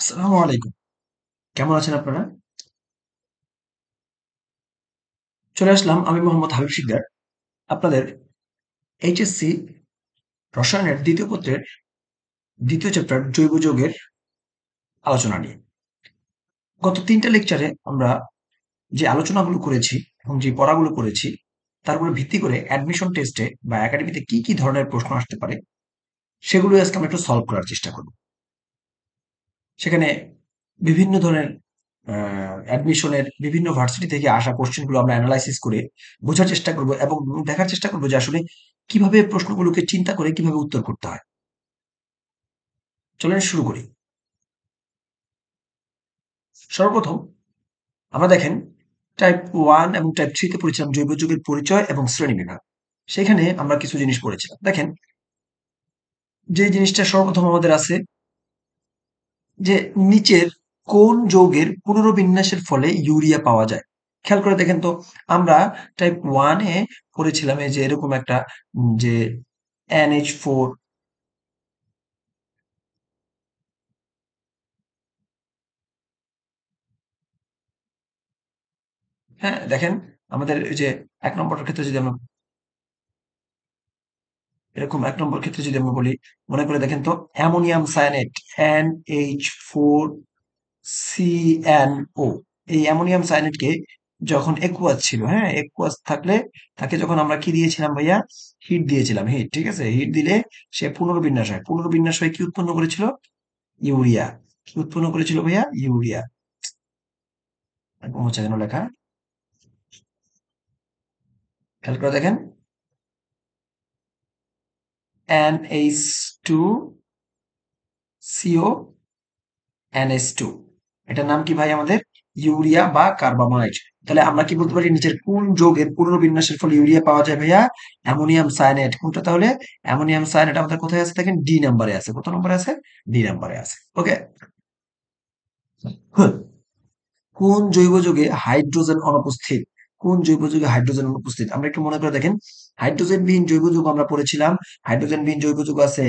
আসসালামু আলাইকুম। কেমন আছেন আপনারা? চলে আসলাম আমি মোহাম্মদ হাবিব শিকদার। আপনাদের এইচএসসি রসায়নের ২য় পত্রের ২য় চ্যাপ্টার জৈব যৌগের আলোচনা নিয়ে। গত ৩ টা লেকচারে আমরা যে আলোচনাগুলো করেছি এবং যে পড়াগুলো করেছি, তার উপরে ভিত্তি করে অ্যাডমিশন টেস্টে বা একাডেমিতে কি ধরনের প্রশ্ন আসতে পারে, সেগুলো আজকে আমরা একটু সলভ করার চেষ্টা করব। সেখানে বিভিন্ন ধরনের অ্যাডমিশনের বিভিন্ন ভার্সিটি থেকে আসা কোশ্চেনগুলো আমরা এনালাইসিস করে বোঝার চেষ্টা করব এবং দেখার চেষ্টা করব যে আসলে কিভাবে প্রশ্নগুলোকে চিন্তা করে কিভাবে উত্তর করতে হয়। চলেন শুরু করি। সর্বপ্রথম আমরা দেখেন টাইপ 1 এবং টাইপ 3 তে পড়েছিলাম জৈব যৌগের পরিচয় এবং শ্রেণীবিভাগ। সেখানে আমরা কিছু জিনিস পড়েছিলাম। দেখেন, যে জিনিসটা সর্বপ্রথম আমাদের আছে যে নিচের কোন যৌগের পুনর্বিন্যাসের ফলে ইউরিয়া পাওয়া যায়। খেয়াল করে দেখেন তো, আমরা টাইপ 1 এ পড়েছিলাম এই যে এরকম একটা যে NH4। হ্যাঁ, দেখেন আমাদের এই যে ১ নম্বরের ক্ষেত্রে যদি আমরা এরকম ১ নম্বর ক্ষেত্রে যদি আমরা বলি, মনে করে দেখেন তো অ্যামোনিয়াম সায়ানেট NH4CnO। এই অ্যামোনিয়াম সায়ানেটকে যখন একুয়াস ছিল, হ্যাঁ, একুয়াস থাকলে তাকে যখন আমরা কি দিয়েছিলাম ভাইয়া? হিট দিয়েছিলাম, হিট। ঠিক আছে? হিট দিলে সে পুনর্বিন্যাস হয়। পুনর্বিন্যাস হয়ে কি উৎপন্ন করেছিল? ইউরিয়া। কি উৎপন্ন করেছিল ভাইয়া? ইউরিয়া। এরকম হচ্ছে কেন লেখা? খেয়াল করে দেখেন, NH2CO, এটার নাম কি ভাই আমাদের? ইউরিয়া বা কার্বামাইড। তাহলে আমরা কি বলতে পারি নিচের কোন যৌগের পুনর্বিন্যাসের ফলে ইউরিয়া পাওয়া যায় ভাইয়া? Ammonium cyanate. কোনটা তাহলে? অ্যামোনিয়াম সায়ানেট আমাদের কোথায় আছে দেখেন? ডি নাম্বারে আছে। কত নম্বরে আছে? ডি নাম্বারে আছে। ওকে। কোন জৈব যৌগে হাইড্রোজেন অনুপস্থিত? কোন জৈব যৌগে হাইড্রোজেন অনুপস্থিত? আমরা একটু মনে করে দেখেন, হাইড্রোজেন বিহীন জৈব যৌগ আমরা পড়েছিলাম। হাইড্রোজেন বিহীন জৈব যৌগ আছে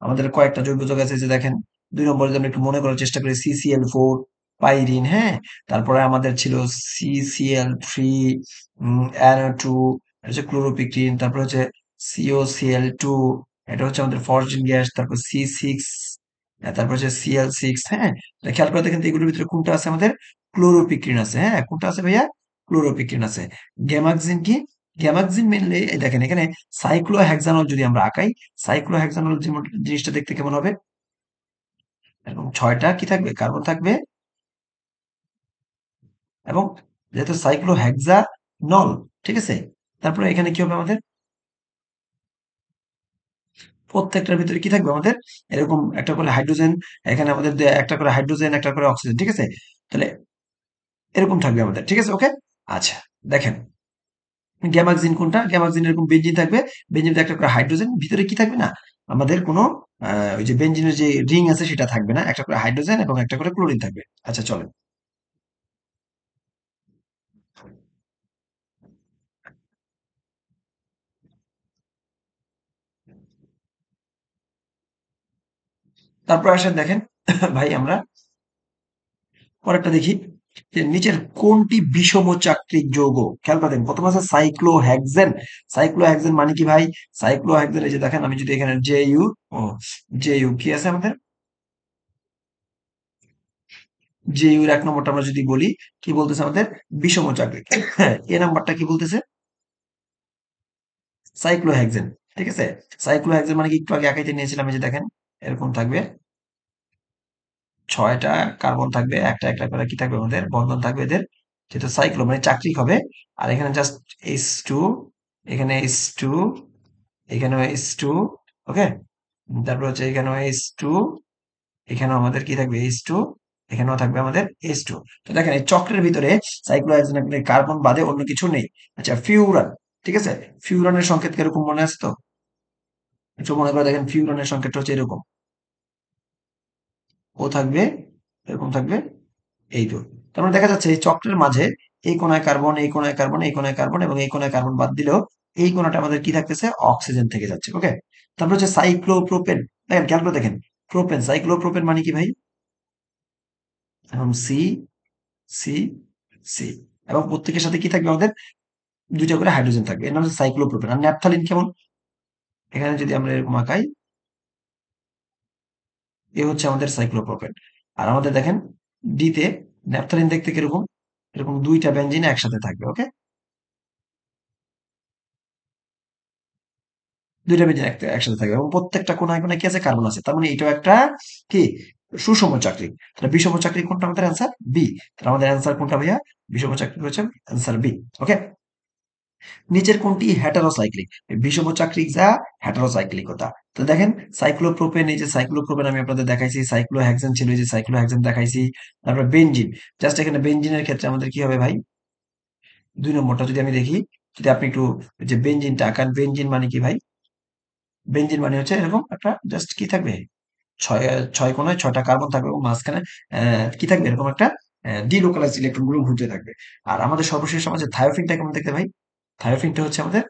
আমাদের কয়েকটা জৈব যৌগ আছে, যে দেখেন ২ নম্বরে যদি আমরা একটু মনে করার চেষ্টা করি, CCl4, পাইরিন, হ্যাঁ? তারপরে আমাদের ছিল CCl3, NO2, এটা হচ্ছে ক্লোরোপিক্রিন, তারপরে হচ্ছে COCl2, এটা হচ্ছে আমাদের ফসজিন গ্যাস, তারপর C6, তারপর হচ্ছে Cl6, হ্যাঁ? খেয়াল করে দেখেন তো এগুলোর ভিতরে কোনটা আছে আমাদের? ক্লোরোপিক্রিন আছে, হ্যাঁ? কোনটা আছে ভাইয়া? ক্লোরোপিক্রিন আছে। গ্যামাক্সিন কি? গ্যামাক্সিন মেইনলি এই দেখেন এখানে সাইক্লোহেক্সানল যদি আমরা আঁকাই, সাইক্লোহেক্সানল যেমন জিনিসটা দেখতে কেমন হবে? এরকম ৬ টা কি থাকবে? কার্বন থাকবে এবং যেহেতু সাইক্লোহেক্সানল, ঠিক আছে? তারপরে এখানে কি হবে আমাদের? প্রত্যেকটার ভিতরে কি থাকবে আমাদের? এরকম একটা করে হাইড্রোজেন, এখানে আমাদের একটা করে হাইড্রোজেন, একটা করে অক্সিজেন, ঠিক আছে? তাহলে এরকম থাকবে আমাদের, ঠিক আছে? ওকে। আচ্ছা, দেখেন গ্যামাক্সিন কোনটা? গ্যামাক্সিন এরকম বেঞ্জিন থাকবে। বেঞ্জিনে একটা করে হাইড্রোজেন, ভিতরে কি থাকবে না? আমাদের কোনো ওই যে বেঞ্জিনের যে রিং আছে সেটা থাকবে না। একটা করে হাইড্রোজেন এবং একটা করে ক্লোরিন থাকবে। আচ্ছা চলেন। তারপর আসেন দেখেন ভাই আমরা পরেরটা দেখি যে নিচের কোনটি বিষম চাক্রিক যৌগ? খেয়াল করেন প্রথম আছে সাইক্লোহেক্সেন। সাইক্লোহেক্সেন মানে কি ভাই? সাইক্লোহেক্সেন এই যে দেখেন, আমি যদি এখানে ও জে ইউ কি আছে আমাদের? জে ইউ এর ১ নম্বরটা আমরা যদি বলি, কি বলতেছে আমাদের? বিষম চাক্রিক। হ্যাঁ, এ নাম্বারটা কি বলতেছে? সাইক্লোহেক্সেন। ঠিক আছে? সাইক্লোহেক্সেন মানে কি একটু আগে আঁকাইতে নিয়েছিলাম, এই যে দেখেন এরকম থাকবে। ৬ টা কার্বন থাকবে, একটা করে কি থাকবে আমাদের? বন্ধন থাকবে এদের। যেহেতু সাইক্লো মানে চাকরিক হবে। আর এখানে জাস্ট H2, এখানে H2, এখানেও H2, ওকে? তারপর হচ্ছে এখানেও H2, এখানেও আমাদের কি থাকবে? H2, এখানেও থাকবে আমাদের H2। তো দেখেন এই চক্রের ভিতরে সাইক্লোহেক্সেনে কার্বন বাদে অন্য কিছু নেই। আচ্ছা ফিউরান, ঠিক আছে? ফিউরানের সংকেত কিরকম মনে আছে তো? একটু মনে করে দেখেন, ফিউরনের সংকেতটা হচ্ছে এরকম। ও থাকবে, এরকম থাকবে, এই তো। তার মানে দেখা যাচ্ছে এই চক্রের মাঝে এই কোনায় কার্বন, এই কোনায় কার্বন, এই কোনায় কার্বন এবং এই কোনায় কার্বন বাদ দিলেও এই কোনাটা আমাদের কি থাকতেছে? অক্সিজেন থেকে যাচ্ছে। ওকে। তারপর হচ্ছে সাইক্লোপ্রোপেন। দেখেন খেয়াল করে দেখেন, প্রোপেন, সাইক্লোপ্রোপেন মানে কি ভাই? এখন সি সি সি এবং প্রত্যেকের সাথে কি থাকবে আমাদের দুইটা করে হাইড্রোজেন থাকবে, এর নাম হচ্ছে সাইক্লোপ্রোপেন। আর ন্যাপথালিন কেমন, এখানে যদি আমরা এরকম আঁকাই, এ হচ্ছে আমাদের সাইক্লোপ্রোপেন। আর আমাদের দেখেন ডিতে ন্যাপথালিন দেখতে কিরকম, এরকম দুইটা বেঞ্জিন একসাথে থাকবে। ওকে, দুইটা বেঞ্জিন একসাথে থাকবে এবং প্রত্যেকটা কোনায় কোনায় কি আছে, কার্বন আছে। তার মানে এটাও একটা কি, সুষম চাকরি। তাহলে বিষম চাকরি কোনটা, আমাদের অ্যান্সার বি। তাহলে আমাদের অ্যান্সার কোনটা ভাইয়া, বিষম চাকরি হচ্ছে অ্যান্সার বি। ওকে, নিচের কোনটি হেটারোসাইক্লিক, বিষম চাকরিক যা হেটারোসাইক্লিকতা। তো দেখেন সাইক্লোপ্রোপেন, এই যে সাইক্লোপ্রোপেন আমি আপনাদের দেখাইছি, সাইক্লোহেক্সেন ছিল, এই যে সাইক্লোহেক্সেন দেখাইছি। তারপরে বেনজিন, জাস্ট এখানে বেনজিনের ক্ষেত্রে আমাদের কি হবে ভাই, 2 নম্বরটা যদি আমি দেখি, যদি আপনি একটু ওই যে বেনজিনটা আঁকান, বেনজিন মানে কি ভাই, বেনজিন মানে হচ্ছে এরকম একটা জাস্ট কি থাকবে, ছয় ছয় কোনায় ছয়টা কার্বন থাকবে এবং মাঝখানে কি থাকবে, এরকম একটা ডিলোকালাইজড ইলেকট্রন গুলো ঘুরতে থাকবে। আর আমাদের সর্বশেষ আমাদের থায়োফিনটা কেমন দেখতে ভাই, থায়োফিনটা হচ্ছে আমাদের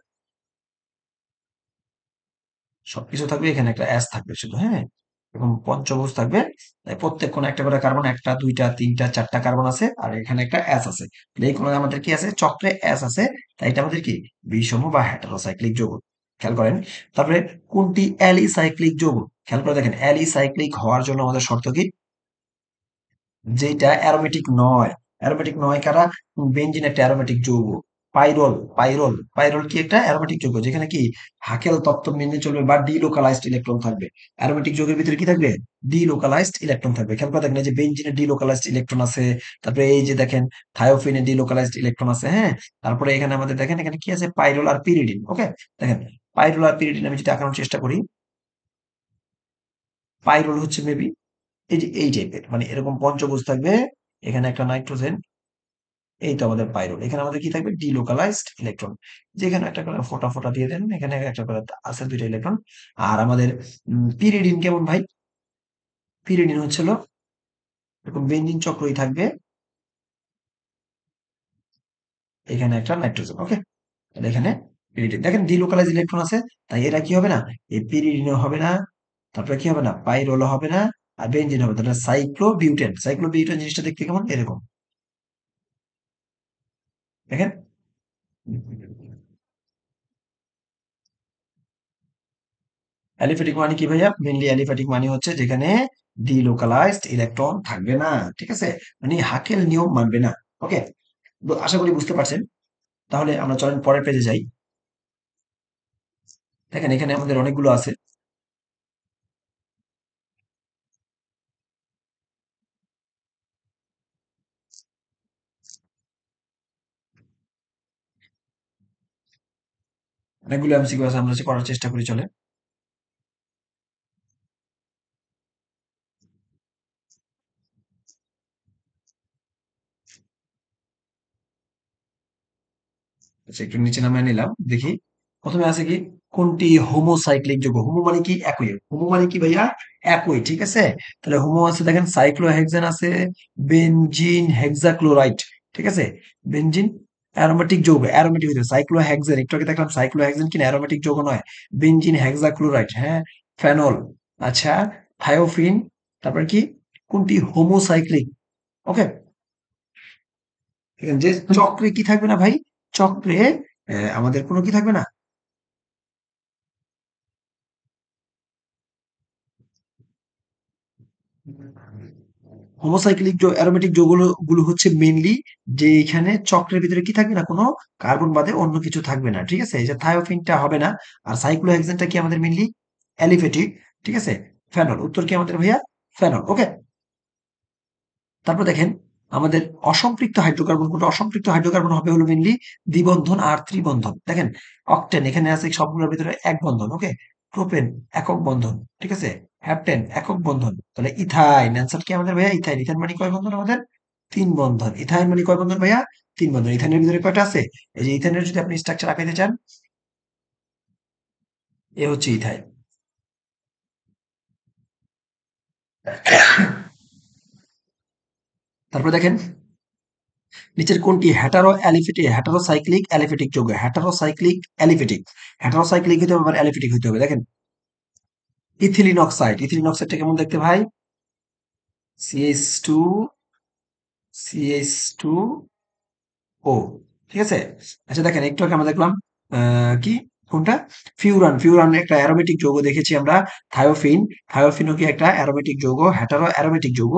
সবকিছু থাকবে, এখানে একটা এস থাকবে শুধু, হ্যাঁ, এরকম পঞ্চভুজ থাকবে। তাই প্রত্যেক কোণে একটা করে কার্বন, একটা দুইটা তিনটা চারটা কার্বন আছে, আর এখানে একটা এস আছে। তাহলে এই কোণে আমাদের কি আছে, চক্রে এস আছে। তাই এটা আমাদের কি, বিষম বা হেটারোসাইক্লিক যৌগ। খেয়াল করেন। তারপরে কোনটি অ্যালিসাইক্লিক যৌগ, খেয়াল করে দেখেন, অ্যালিসাইক্লিক হওয়ার জন্য আমাদের শর্ত কি, যেটা অ্যারোমেটিক নয়। অ্যারোমেটিক নয় কারা, বেনজিন একটা অ্যারোমেটিক যৌগ। পাইরল, পাইরল কি একটা অ্যারোমেটিক যৌগ, যেখানে কি হাকেল তত্ত্ব মেনে চলবে বা ডিলোকালাইজড ইলেকট্রন থাকবে। অ্যারোমেটিক যৌগের ভিতরে কি থাকবে, ডিলোকালাইজড ইলেকট্রন থাকবে। খেয়াল করে দেখেন, এই যে বেনজিনে ডিলোকালাইজড ইলেকট্রন আছে, তারপরে এই যে দেখেন থায়োফিনে ডিলোকালাইজড ইলেকট্রন আছে, হ্যাঁ। তারপরে এখানে আমাদের দেখেন, এখানে কি আছে, পাইরল আর পিরিডিন। ওকে, দেখেন পাইরল আর পিরিডিন আমি যদি আঁকানোর চেষ্টা করি, পাইরল হচ্ছে মেবি এই যে এই টাইপের, মানে এরকম পঞ্চভুজ থাকবে, এখানে একটা নাইট্রোজেন, এই তো আমাদের পাইরুল। এখানে আমাদের কি থাকবে, ডিলোকালাইজড ইলেকট্রন। যেখানে একটা করে ফোঁটা ফোঁটা দিয়ে দেন, এখানে একটা করে আছে দুইটা ইলেকট্রন। আর আমাদের পিরিডিন কেমন ভাই, পিরিডিন হচ্ছিল এরকম বেঞ্জিন চক্রই থাকবে, এখানে একটা নাইট্রোজেন। ওকে, তাহলে এখানে পিরিডিন, দেখেন ডিলোকালাইজ ইলেকট্রন আছে, তাই এরা কি হবে না, এই পিরিডিনও হবে না, তারপরে কি হবে না, পাইরোলও হবে না, আর বেঞ্জিন হবে। তাহলে সাইক্লোবিউটেন, সাইক্লোবিউটেন জিনিসটা দেখতে কেমন, এরকম দেখেন। অ্যালিফ্যাটিক মানে কি ভাইয়া, মেনলি অ্যালিফ্যাটিক মানে হচ্ছে যেখানে ডিলোকালাইজড ইলেকট্রন থাকবে না, ঠিক আছে, মানে হাকেল নিয়ম মানবে না। ওকে, তো আশা করি বুঝতে পারছেন। তাহলে আমরা চলেন পরের পেজে যাই। দেখেন এখানে আমাদের অনেকগুলো আছে, অনেকগুলো এমসিকিউ আছে, আমরা করার চেষ্টা করি, চলে। আচ্ছা, একটু নিচে নামিয়ে নিলাম, দেখি। প্রথমে আছে কি, কোনটি হোমোসাইক্লিক যৌগ, হোমো মানে কি একই, হোমো মানে কি ভাইয়া, একই, ঠিক আছে। তাহলে হোমো আছে, দেখেন সাইক্লোহেক্সেন আছে, বেনজিন হেক্সাক্লোরাইড, ঠিক আছে, বেনজিন অ্যারোমেটিক যৌগ, অ্যারোমেটিক হইতে সাইক্লোহেক্সেন, একটু আগে দেখলাম সাইক্লোহেক্সেন কি অ্যারোমেটিক যৌগ নয়, বেনজিন হেক্সাক্লোরাইড, হ্যাঁ, ফেনল, আচ্ছা, থায়োফিন, তারপর কি, কোনটি হোমোসাইক্লিক। ওকে, যে চক্রে কি থাকবে না ভাই, চক্রে আমাদের কোনো কি থাকবে না, হোমোসাইক্লিক অ্যারোমেটিক যৌগগুলো গুলো হচ্ছে মেইনলি যে এখানে চক্রের ভিতরে কি থাকবে না, কোনো কার্বন বাদে অন্য কিছু থাকবে না, ঠিক আছে, এই যে থায়োফিনটা হবে না। আর সাইক্লোহেক্সেনটা কি আমাদের মেইনলি অ্যালিফেটিক, ঠিক আছে, ফেনল, উত্তর কি আমাদের ভাইয়া, ফেনল। ওকে, তারপর দেখেন আমাদের অসম্পৃক্ত হাইড্রোকার্বন কোনটা, অসম্পৃক্ত হাইড্রোকার্বন হবে হলো মেনলি দ্বিবন্ধন আর ত্রিবন্ধন। দেখেন অকটেন এখানে আছে সবগুলোর ভিতরে এক বন্ধন, ওকে, প্রোপেন একক বন্ধন, ঠিক আছে, হ্যাপটেন একক বন্ধন। তাহলে ইথাইন অ্যান্সার কি আমাদের ভাইয়া, ইথাইন। ইথাইন মানে কয় বন্ধন আমাদের, 3 বন্ধন। ইথাইন মানে কয় বন্ধন ভাইয়া, 3 বন্ধন। ইথাইনের ভিতরে কয়টা আছে, এই যে ইথাইনের যদি আপনি স্ট্রাকচার আঁকাইতে চান, এ হচ্ছে ইথাইন। তারপর দেখেন নিচের কোনটি হেটারো অ্যালিফেটিক, হেটারোসাইক্লিক অ্যালিফেটিক যৌগ, হেটারোসাইক্লিক অ্যালিফেটিক, হেটারোসাইক্লিক হতে হবে আবার অ্যালিফেটিক হতে হবে। দেখেন ইথিলিন অক্সাইড, ইথিলিন অক্সাইডটা কেমন দেখতে ভাই, সিএইচ টু CH2O, ঠিক আছে। আচ্ছা দেখেন একটু আগে আমরা দেখলাম কি কোনটা, ফিউরান, ফিউরান একটা অ্যারোমেটিক যৌগ দেখেছি আমরা। থায়োফিন, থায়োফিনও কি একটা অ্যারোমেটিক যৌগ, হ্যাটারো অ্যারোমেটিক যৌগ।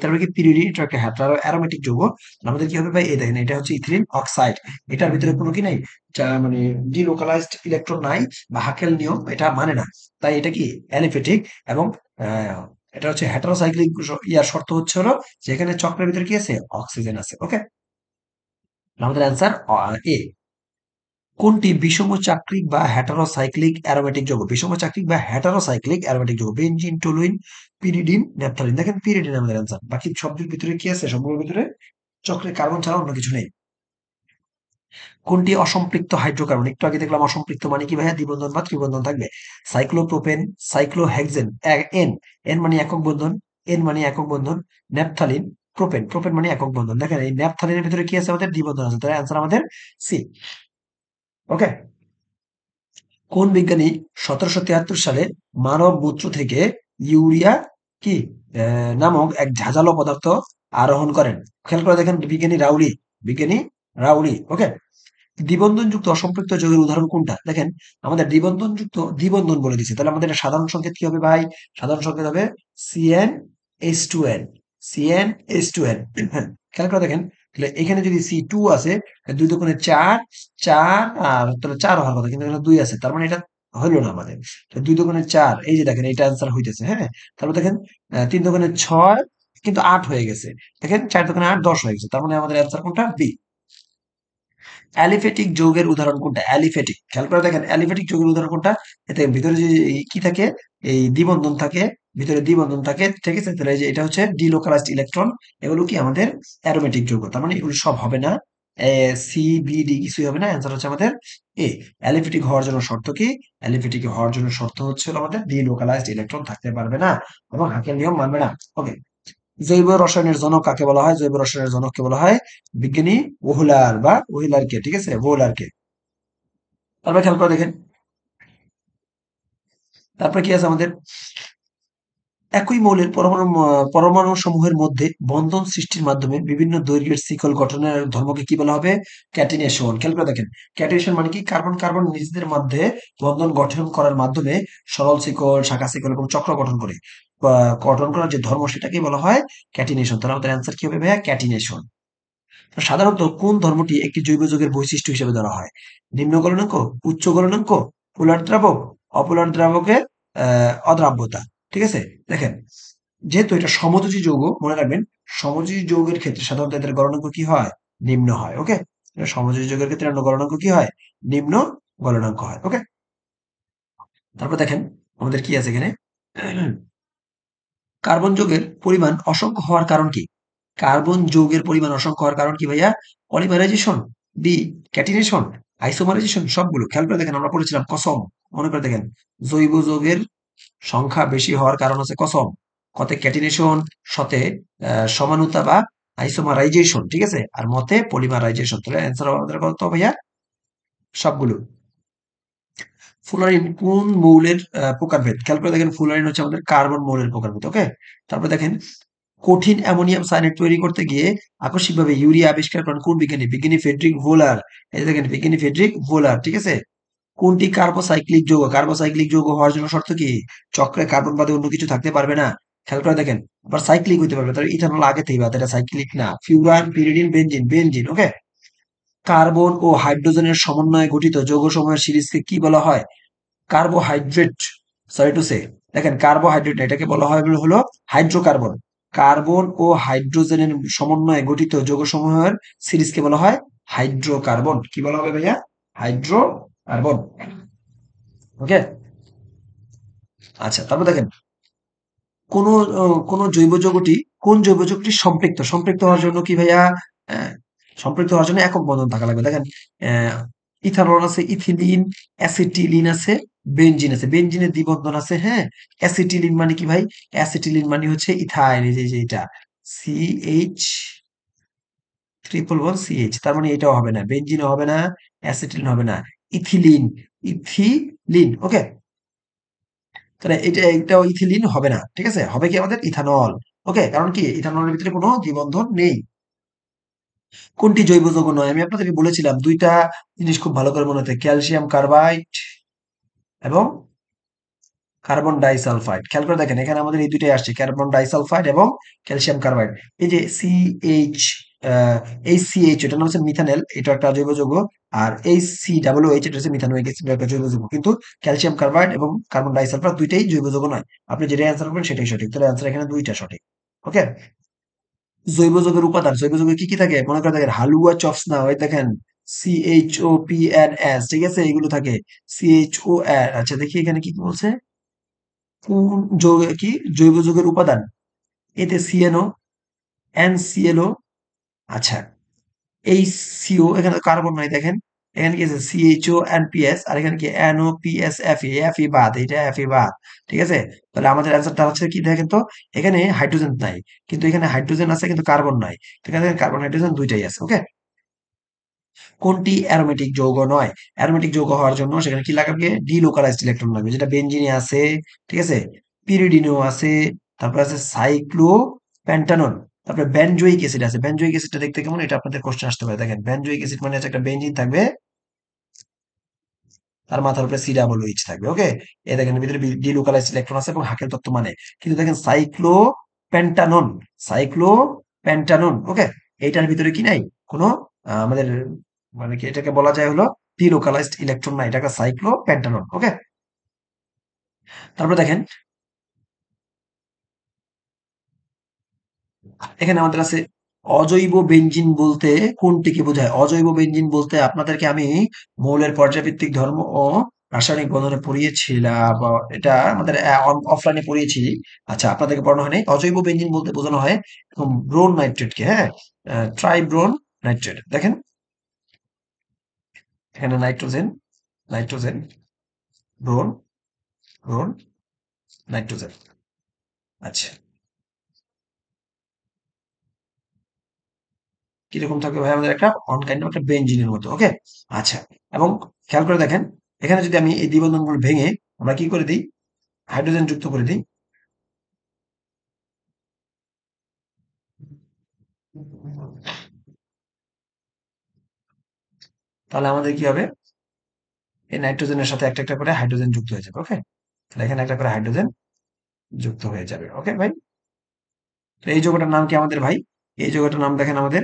তারপরে কি পিরিডিন, এটা একটা হ্যাটারো অ্যারোমেটিক যৌগ। আমাদের কি হবে ভাই, এই দেখেন এটা হচ্ছে ইথিলিন অক্সাইড, এটার ভিতরে কোনো কি নাই, মানে ডিলোকালাইজড ইলেকট্রন নাই বা হাকেল নিয়ম এটা মানে না, তাই এটা কি অ্যালিফেটিক। এবং এটা হচ্ছে হেটারোসাইক্লিক ইয়ার শর্ত হচ্ছে হলো যেখানে চক্রের ভিতরে কি আছে, অক্সিজেন আছে। ওকে, আমাদের অ্যান্সার এ। কোনটি বিষমচাক্রিক বা হেটারোসাইক্লিক অ্যারোমেটিক যৌগ, বিষমচাক্রিক বা হেটারোসাইক্লিক অ্যারোমেটিক যৌগ, বেনজিন, টলুইন, পিরিডিন, ন্যাপথালিন। দেখেন পিরিডিন আমাদের অ্যান্সার, বাকি সবগুলোর ভিতরে কি আছে, সবগুলোর ভিতরে চক্রে কার্বন ছাড়া অন্য কিছু নেই। কোনটি অসম্পৃক্ত হাইড্রোকার্বন, একটু আগে দেখলাম অসম্পৃক্ত মানে কি ভাইয়া, দ্বিবন্ধন বা ত্রিবন্ধন থাকবে। সাইক্লোপ্রোপেন, সাইক্লোহেক্সেন, এন, এন মানে একক বন্ধন, এন মানে একক বন্ধন, ন্যাপথালিন, প্রোপেন, প্রোপেন মানে একক বন্ধন। দেখেন এই ন্যাপথালিনের ভিতরে কি আছে, আমাদের দ্বিবন্ধন আছে, তাহলে অ্যান্সার আমাদের সি। ওকে, কোন বিজ্ঞানী 1773 সালে মানব মূত্র থেকে ইউরিয়া কি নামক এক ঝাঁঝালো পদার্থ আরোহণ করেন? খেয়াল করে দেখেন, বিজ্ঞানী রাউলি, বিজ্ঞানী রাউলি। ওকে, দ্বিবন্ধনযুক্ত অসম্পৃক্ত যৌগের উদাহরণ কোনটা? দেখেন আমাদের দ্বিবন্ধনযুক্ত, দ্বিবন্ধন বলে দিচ্ছে, তাহলে আমাদের এটা সাধারণ সংকেত কি হবে ভাই, সাধারণ সংকেত হবে CnH2n, CnH2n। হ্যাঁ, খেয়াল করে দেখেন, তাহলে এখানে যদি C2 আছে, দুই দোকানে চার, চার আর তাহলে চার হওয়ার কথা, কিন্তু এখানে দুই আছে, তার মানে এটা হইলো না আমাদের। তো দুই দোকানে চার, এই যে দেখেন এটা অ্যান্সার হইতেছে। হ্যাঁ, তারপর দেখেন তিন দোকানে ছয়, কিন্তু আট হয়ে গেছে। দেখেন চার দোকানে আট, 10 হয়ে গেছে, তার মানে আমাদের অ্যান্সার কোনটা, বি। অ্যালিফেটিক যৌগের উদাহরণ কোনটা? অ্যালিফেটিক, খেয়াল করে দেখেন অ্যালিফেটিক যৌগের উদাহরণ কোনটা? এতে ভিতরে যে কি থাকে, এই দ্বিবন্ধন থাকে, ভিতরে দ্বিবন্ধন থাকে, ঠিক আছে। তাহলে এই যে এটা হচ্ছে ডিলোকালাইজড ইলেকট্রন, এগুলো কি আমাদের অ্যারোমেটিক যৌগ, তার মানে এগুলো সব হবে না, এ সি বি ডি কিছুই হবে না, অ্যান্সার হচ্ছে আমাদের এ। অ্যালিফেটিক হওয়ার জন্য শর্ত কি? অ্যালিফেটিক হওয়ার জন্য শর্ত হচ্ছে হলো আমাদের ডিলোকালাইজড ইলেকট্রন থাকতে পারবে না এবং হাকেল নিয়ম মানবে না। ওকে, জৈব রসায়নের জনক কাকে বলা হয়? জৈব রসায়নের জনককে বলা হয় বিজ্ঞানী ওহলার বা ওহিলারকে, ঠিক আছে, ওহলারকে। তারপরে খেয়াল করে দেখেন, তারপরে কি আছে আমাদের, একই মৌলের পরমাণু সমূহের মধ্যে বন্ধন সৃষ্টির মাধ্যমে বিভিন্ন দৈর্ঘ্যের শিকল গঠনের ধর্মকে কি বলা হবে? ক্যাটিনেশন। খেয়াল করে দেখেন, ক্যাটিনেশন মানে কি, কার্বন কার্বন নিজেদের মধ্যে বন্ধন গঠন করার মাধ্যমে সরল শিকল, শাখা শিকল এবং চক্র গঠন করে গঠন করার যে ধর্ম সেটাকে বলা হয় ক্যাটিনেশন। তাহলে আমাদের অ্যান্সার কি হবে ভাইয়া? ক্যাটিনেশন। সাধারণত কোন ধর্মটি একটি জৈব যৌগের বৈশিষ্ট্য হিসেবে ধরা হয়? নিম্ন গলনাঙ্ক, উচ্চ গলনাঙ্ক, পোলার দ্রাবক, অপোলার দ্রাবকের অদ্রাব্যতা। ঠিক আছে, দেখেন যেহেতু এটা সমযোজী যৌগ, মনে রাখবেন সমযোজী যৌগের ক্ষেত্রে সাধারণত এদের গলনাঙ্ক কি হয়? নিম্ন হয়। ওকে, সমযোজী যৌগের ক্ষেত্রে এর গলনাঙ্ক কি হয়? নিম্ন গলনাঙ্ক হয়। ওকে, তারপর দেখেন আমাদের কি আছে এখানে, কার্বন যৌগের পরিমাণ অসংখ্য হওয়ার কারণ কি? কার্বন যৌগের পরিমাণ অসংখ্য হওয়ার কারণ কি ভাইয়া? পলিমারাইজেশন, বি ক্যাটিনেশন, আইসোমারাইজেশন, সবগুলো। খেয়াল করে দেখেন আমরা পড়েছিলাম কসম, মনে করে দেখেন, জৈব যৌগের সংখ্যা বেশি হওয়ার কারণ আছে কসম, কতে ক্যাটিনেশন, শতে সমানুতা বা আইসোমারাইজেশন, ঠিক আছে, আর মতে পলিমারাইজেশন। তাহলে অ্যান্সার আমাদের কত ভাইয়া? সবগুলো। ফুলারিন কোন মৌলের প্রকারভেদ? খেয়াল করে দেখেন ফুলারিন হচ্ছে আমাদের কার্বন মৌলের প্রকারভেদ। ওকে, তারপর দেখেন কঠিন অ্যামোনিয়াম সায়ানেট তৈরি করতে গিয়ে আকস্মিকভাবে ইউরিয়া আবিষ্কার করেন কোন বিজ্ঞানী? বিজ্ঞানী ফ্রেডরিক ভোলার। এই যে দেখেন বিজ্ঞানী ফ্রেডরিক ভোলার, ঠিক আছে। কোনটি কার্বোসাইক্লিক যৌগ? কার্বোসাইক্লিক যৌগ হওয়ার জন্য শর্ত কি? চক্রে কার্বন বাদে অন্য কিছু থাকতে পারবে না। খেয়াল করে দেখেন, আবার সাইক্লিক হইতে পারবে, তাহলে ইথানল আগে থেকেই বাদ, এটা সাইক্লিক না। Furan, pyridine, benzene, benzene. Okay, carbon ও হাইড্রোজেনের সমন্বয়ে গঠিত যৌগসমূহের সিরিজকে কি বলা হয়? Carbohydrate, sorry to say. দেখেন কার্বোহাইড্রেট এটাকে বলা হয় হলো হাইড্রোকার্বন। কার্বন ও হাইড্রোজেনের সমন্বয়ে গঠিত যৌগসমূহের সিরিজকে বলা হয় হাইড্রোকার্বন। কি বলা হবে ভাইয়া? হাইড্রোকার্বন। ওকে, আচ্ছা তারপর দেখেন কোন কোন জৈব যৌগটি, কোন জৈব যৌগটি সম্পৃক্ত? সম্পৃক্ত হওয়ার জন্য কি ভাইয়া? আহ, সম্পৃক্ত হওয়ার জন্য একক বন্ধন থাকা লাগবে। দেখেন ইথানল আছে, ইথিলিন, অ্যাসিটিলিন আছে, বেনজিন আছে, বেনজিনের দ্বিবন্ধন আছে। হ্যাঁ, অ্যাসিটিলিন মানে কি ভাই? অ্যাসিটিলিন মানে হচ্ছে ইথাইল, এই যে এটা CH CH, তার মানে এটাও হবে না, বেনজিনও হবে না, অ্যাসিটিলিন হবে না, ইথিলিন, ইথিলিন। ওকে, তাহলে এটাও ইথিলিন হবে না, ঠিক আছে, হবে কি আমাদের ইথানল। ওকে, কারণ কি ইথানলের ভিতরে কোনো দ্বিবন্ধন নেই। কোনটি জৈব যৌগ নয়? আমি আপনাদেরকে বলেছিলাম দুইটা জিনিস খুব ভালো করে মনে রাখতে, ক্যালসিয়াম কার্বাইড এবং কার্বন ডাইসালফাইড। খেয়াল করে দেখেন এখানে আমাদের এই দুইটাই আসছে, কার্বন ডাইসালফাইড এবং ক্যালসিয়াম কার্বাইড। এই যে সিএইচ, এইচসিএইচ এটার নাম হচ্ছে মিথানেল, এটা একটা জৈব যৌগ। আর এইচসি এটা হচ্ছে মিথানোয়িক অ্যাসিড, একটা জৈব যৌগ। কিন্তু ক্যালসিয়াম কার্বাইড এবং কার্বন ডাইসালফাইড দুইটাই জৈব যৌগ নয়। আপনি যেটা অ্যান্সার করবেন সেটাই সঠিক, তাহলে অ্যান্সার এখানে দুইটা সঠিক। ওকে। জৈব যৌগের উপাদান, জৈব যৌগে কি কি থাকে মনে করে দেখেন, হালুয়া চপস না ওই দেখেন CHOPNS, ঠিক আছে, এগুলো থাকে। CHON, আচ্ছা দেখি এখানে কি কি বলছে, কোন যৌগে কি জৈব যৌগের উপাদান, এতে CNO, NCLO, আচ্ছা HCO, এখানে কার্বন নাই দেখেন, এখানে কি আছে CHO NPS, আর এখানে কি NOPSFE, FE বাদ, এটা FE বাদ, ঠিক আছে। তাহলে আমাদের অ্যান্সারটা হচ্ছে কি দেখেন তো, এখানে হাইড্রোজেন নাই, কিন্তু এখানে হাইড্রোজেন আছে কিন্তু কার্বন নাই, তো এখানে কার্বন হাইড্রোজেন দুইটাই আছে। ওকে। কোনটি অ্যারোমেটিক যৌগ নয়? অ্যারোমেটিক যৌগ হওয়ার জন্য সেখানে কি লাগবে, ডিলোকালাইজড ইলেকট্রন লাগবে, যেটা বেনজিনে আছে, ঠিক আছে, পিরিডিনেও আছে, তারপর আছে সাইক্লো প্যান্টানন, তারপরে বেনজোইক অ্যাসিড আছে। বেনজোইক অ্যাসিডটা দেখতে কেমন, এটা আপনাদের কোশ্চেন আসতে পারে। দেখেন বেনজোইক অ্যাসিড মানে হচ্ছে একটা বেনজিন থাকবে, তার মাথার উপরে COOH থাকবে। ওকে। এ দেখেন ভিতরে ডিলোকালাইজড ইলেকট্রন আছে এবং হাকের তত্ত্ব মানে, কিন্তু দেখেন সাইক্লোপ্যান্টানন, সাইক্লোপ্যান্টানন, ওকে, এইটার ভিতরে কি নাই কোনো আমাদের মানে কি এটাকে বলা যায় হলো ডিলোকালাইজড ইলেকট্রন না, এটাকে সাইক্লোপ্যান্টানন। ওকে। তারপর দেখেন এখানে আমাদের আছে অজৈব বেনজিন বলতে কোনটিকে বোঝায়? অজৈব বেনজিন বলতে আপনাদেরকে আমি মৌলের পর্যায়ভিত্তিক ধর্ম ও রাসায়নিক বন্ধনে পড়িয়েছিলাম, বা এটা আমাদের অফলাইনে পড়িয়েছি। আচ্ছা আপনাদেরকে পড়ানো হয়নি। অজৈব বেনজিন বলতে বোঝানো হয় ব্রোন নাইট্রেটকে, হ্যাঁ, ট্রাইব্রোন নাইট্রেট। দেখেন এখানে নাইট্রোজেন, নাইট্রোজেন, ব্রোন, ব্রোন, নাইট্রোজেন। আচ্ছা কিরকম থাকবে ভাই, আমাদের একটা অন কাইন্ড অফ একটা বেনজিনের মতো। ওকে। আচ্ছা, এবং খেয়াল করে দেখেন এখানে যদি আমি এই দ্বিবন্ধনগুলো ভেঙে আমরা কি করে দিই, হাইড্রোজেন যুক্ত করে দিই, তাহলে আমাদের কি হবে, এই নাইট্রোজেনের সাথে একটা একটা করে হাইড্রোজেন যুক্ত হয়ে যাবে। ওকে। তাহলে এখানে একটা করে হাইড্রোজেন যুক্ত হয়ে যাবে। ওকে ভাই। তো এই যৌগটার নাম কি আমাদের ভাই, এই যৌগটার নাম দেখেন আমাদের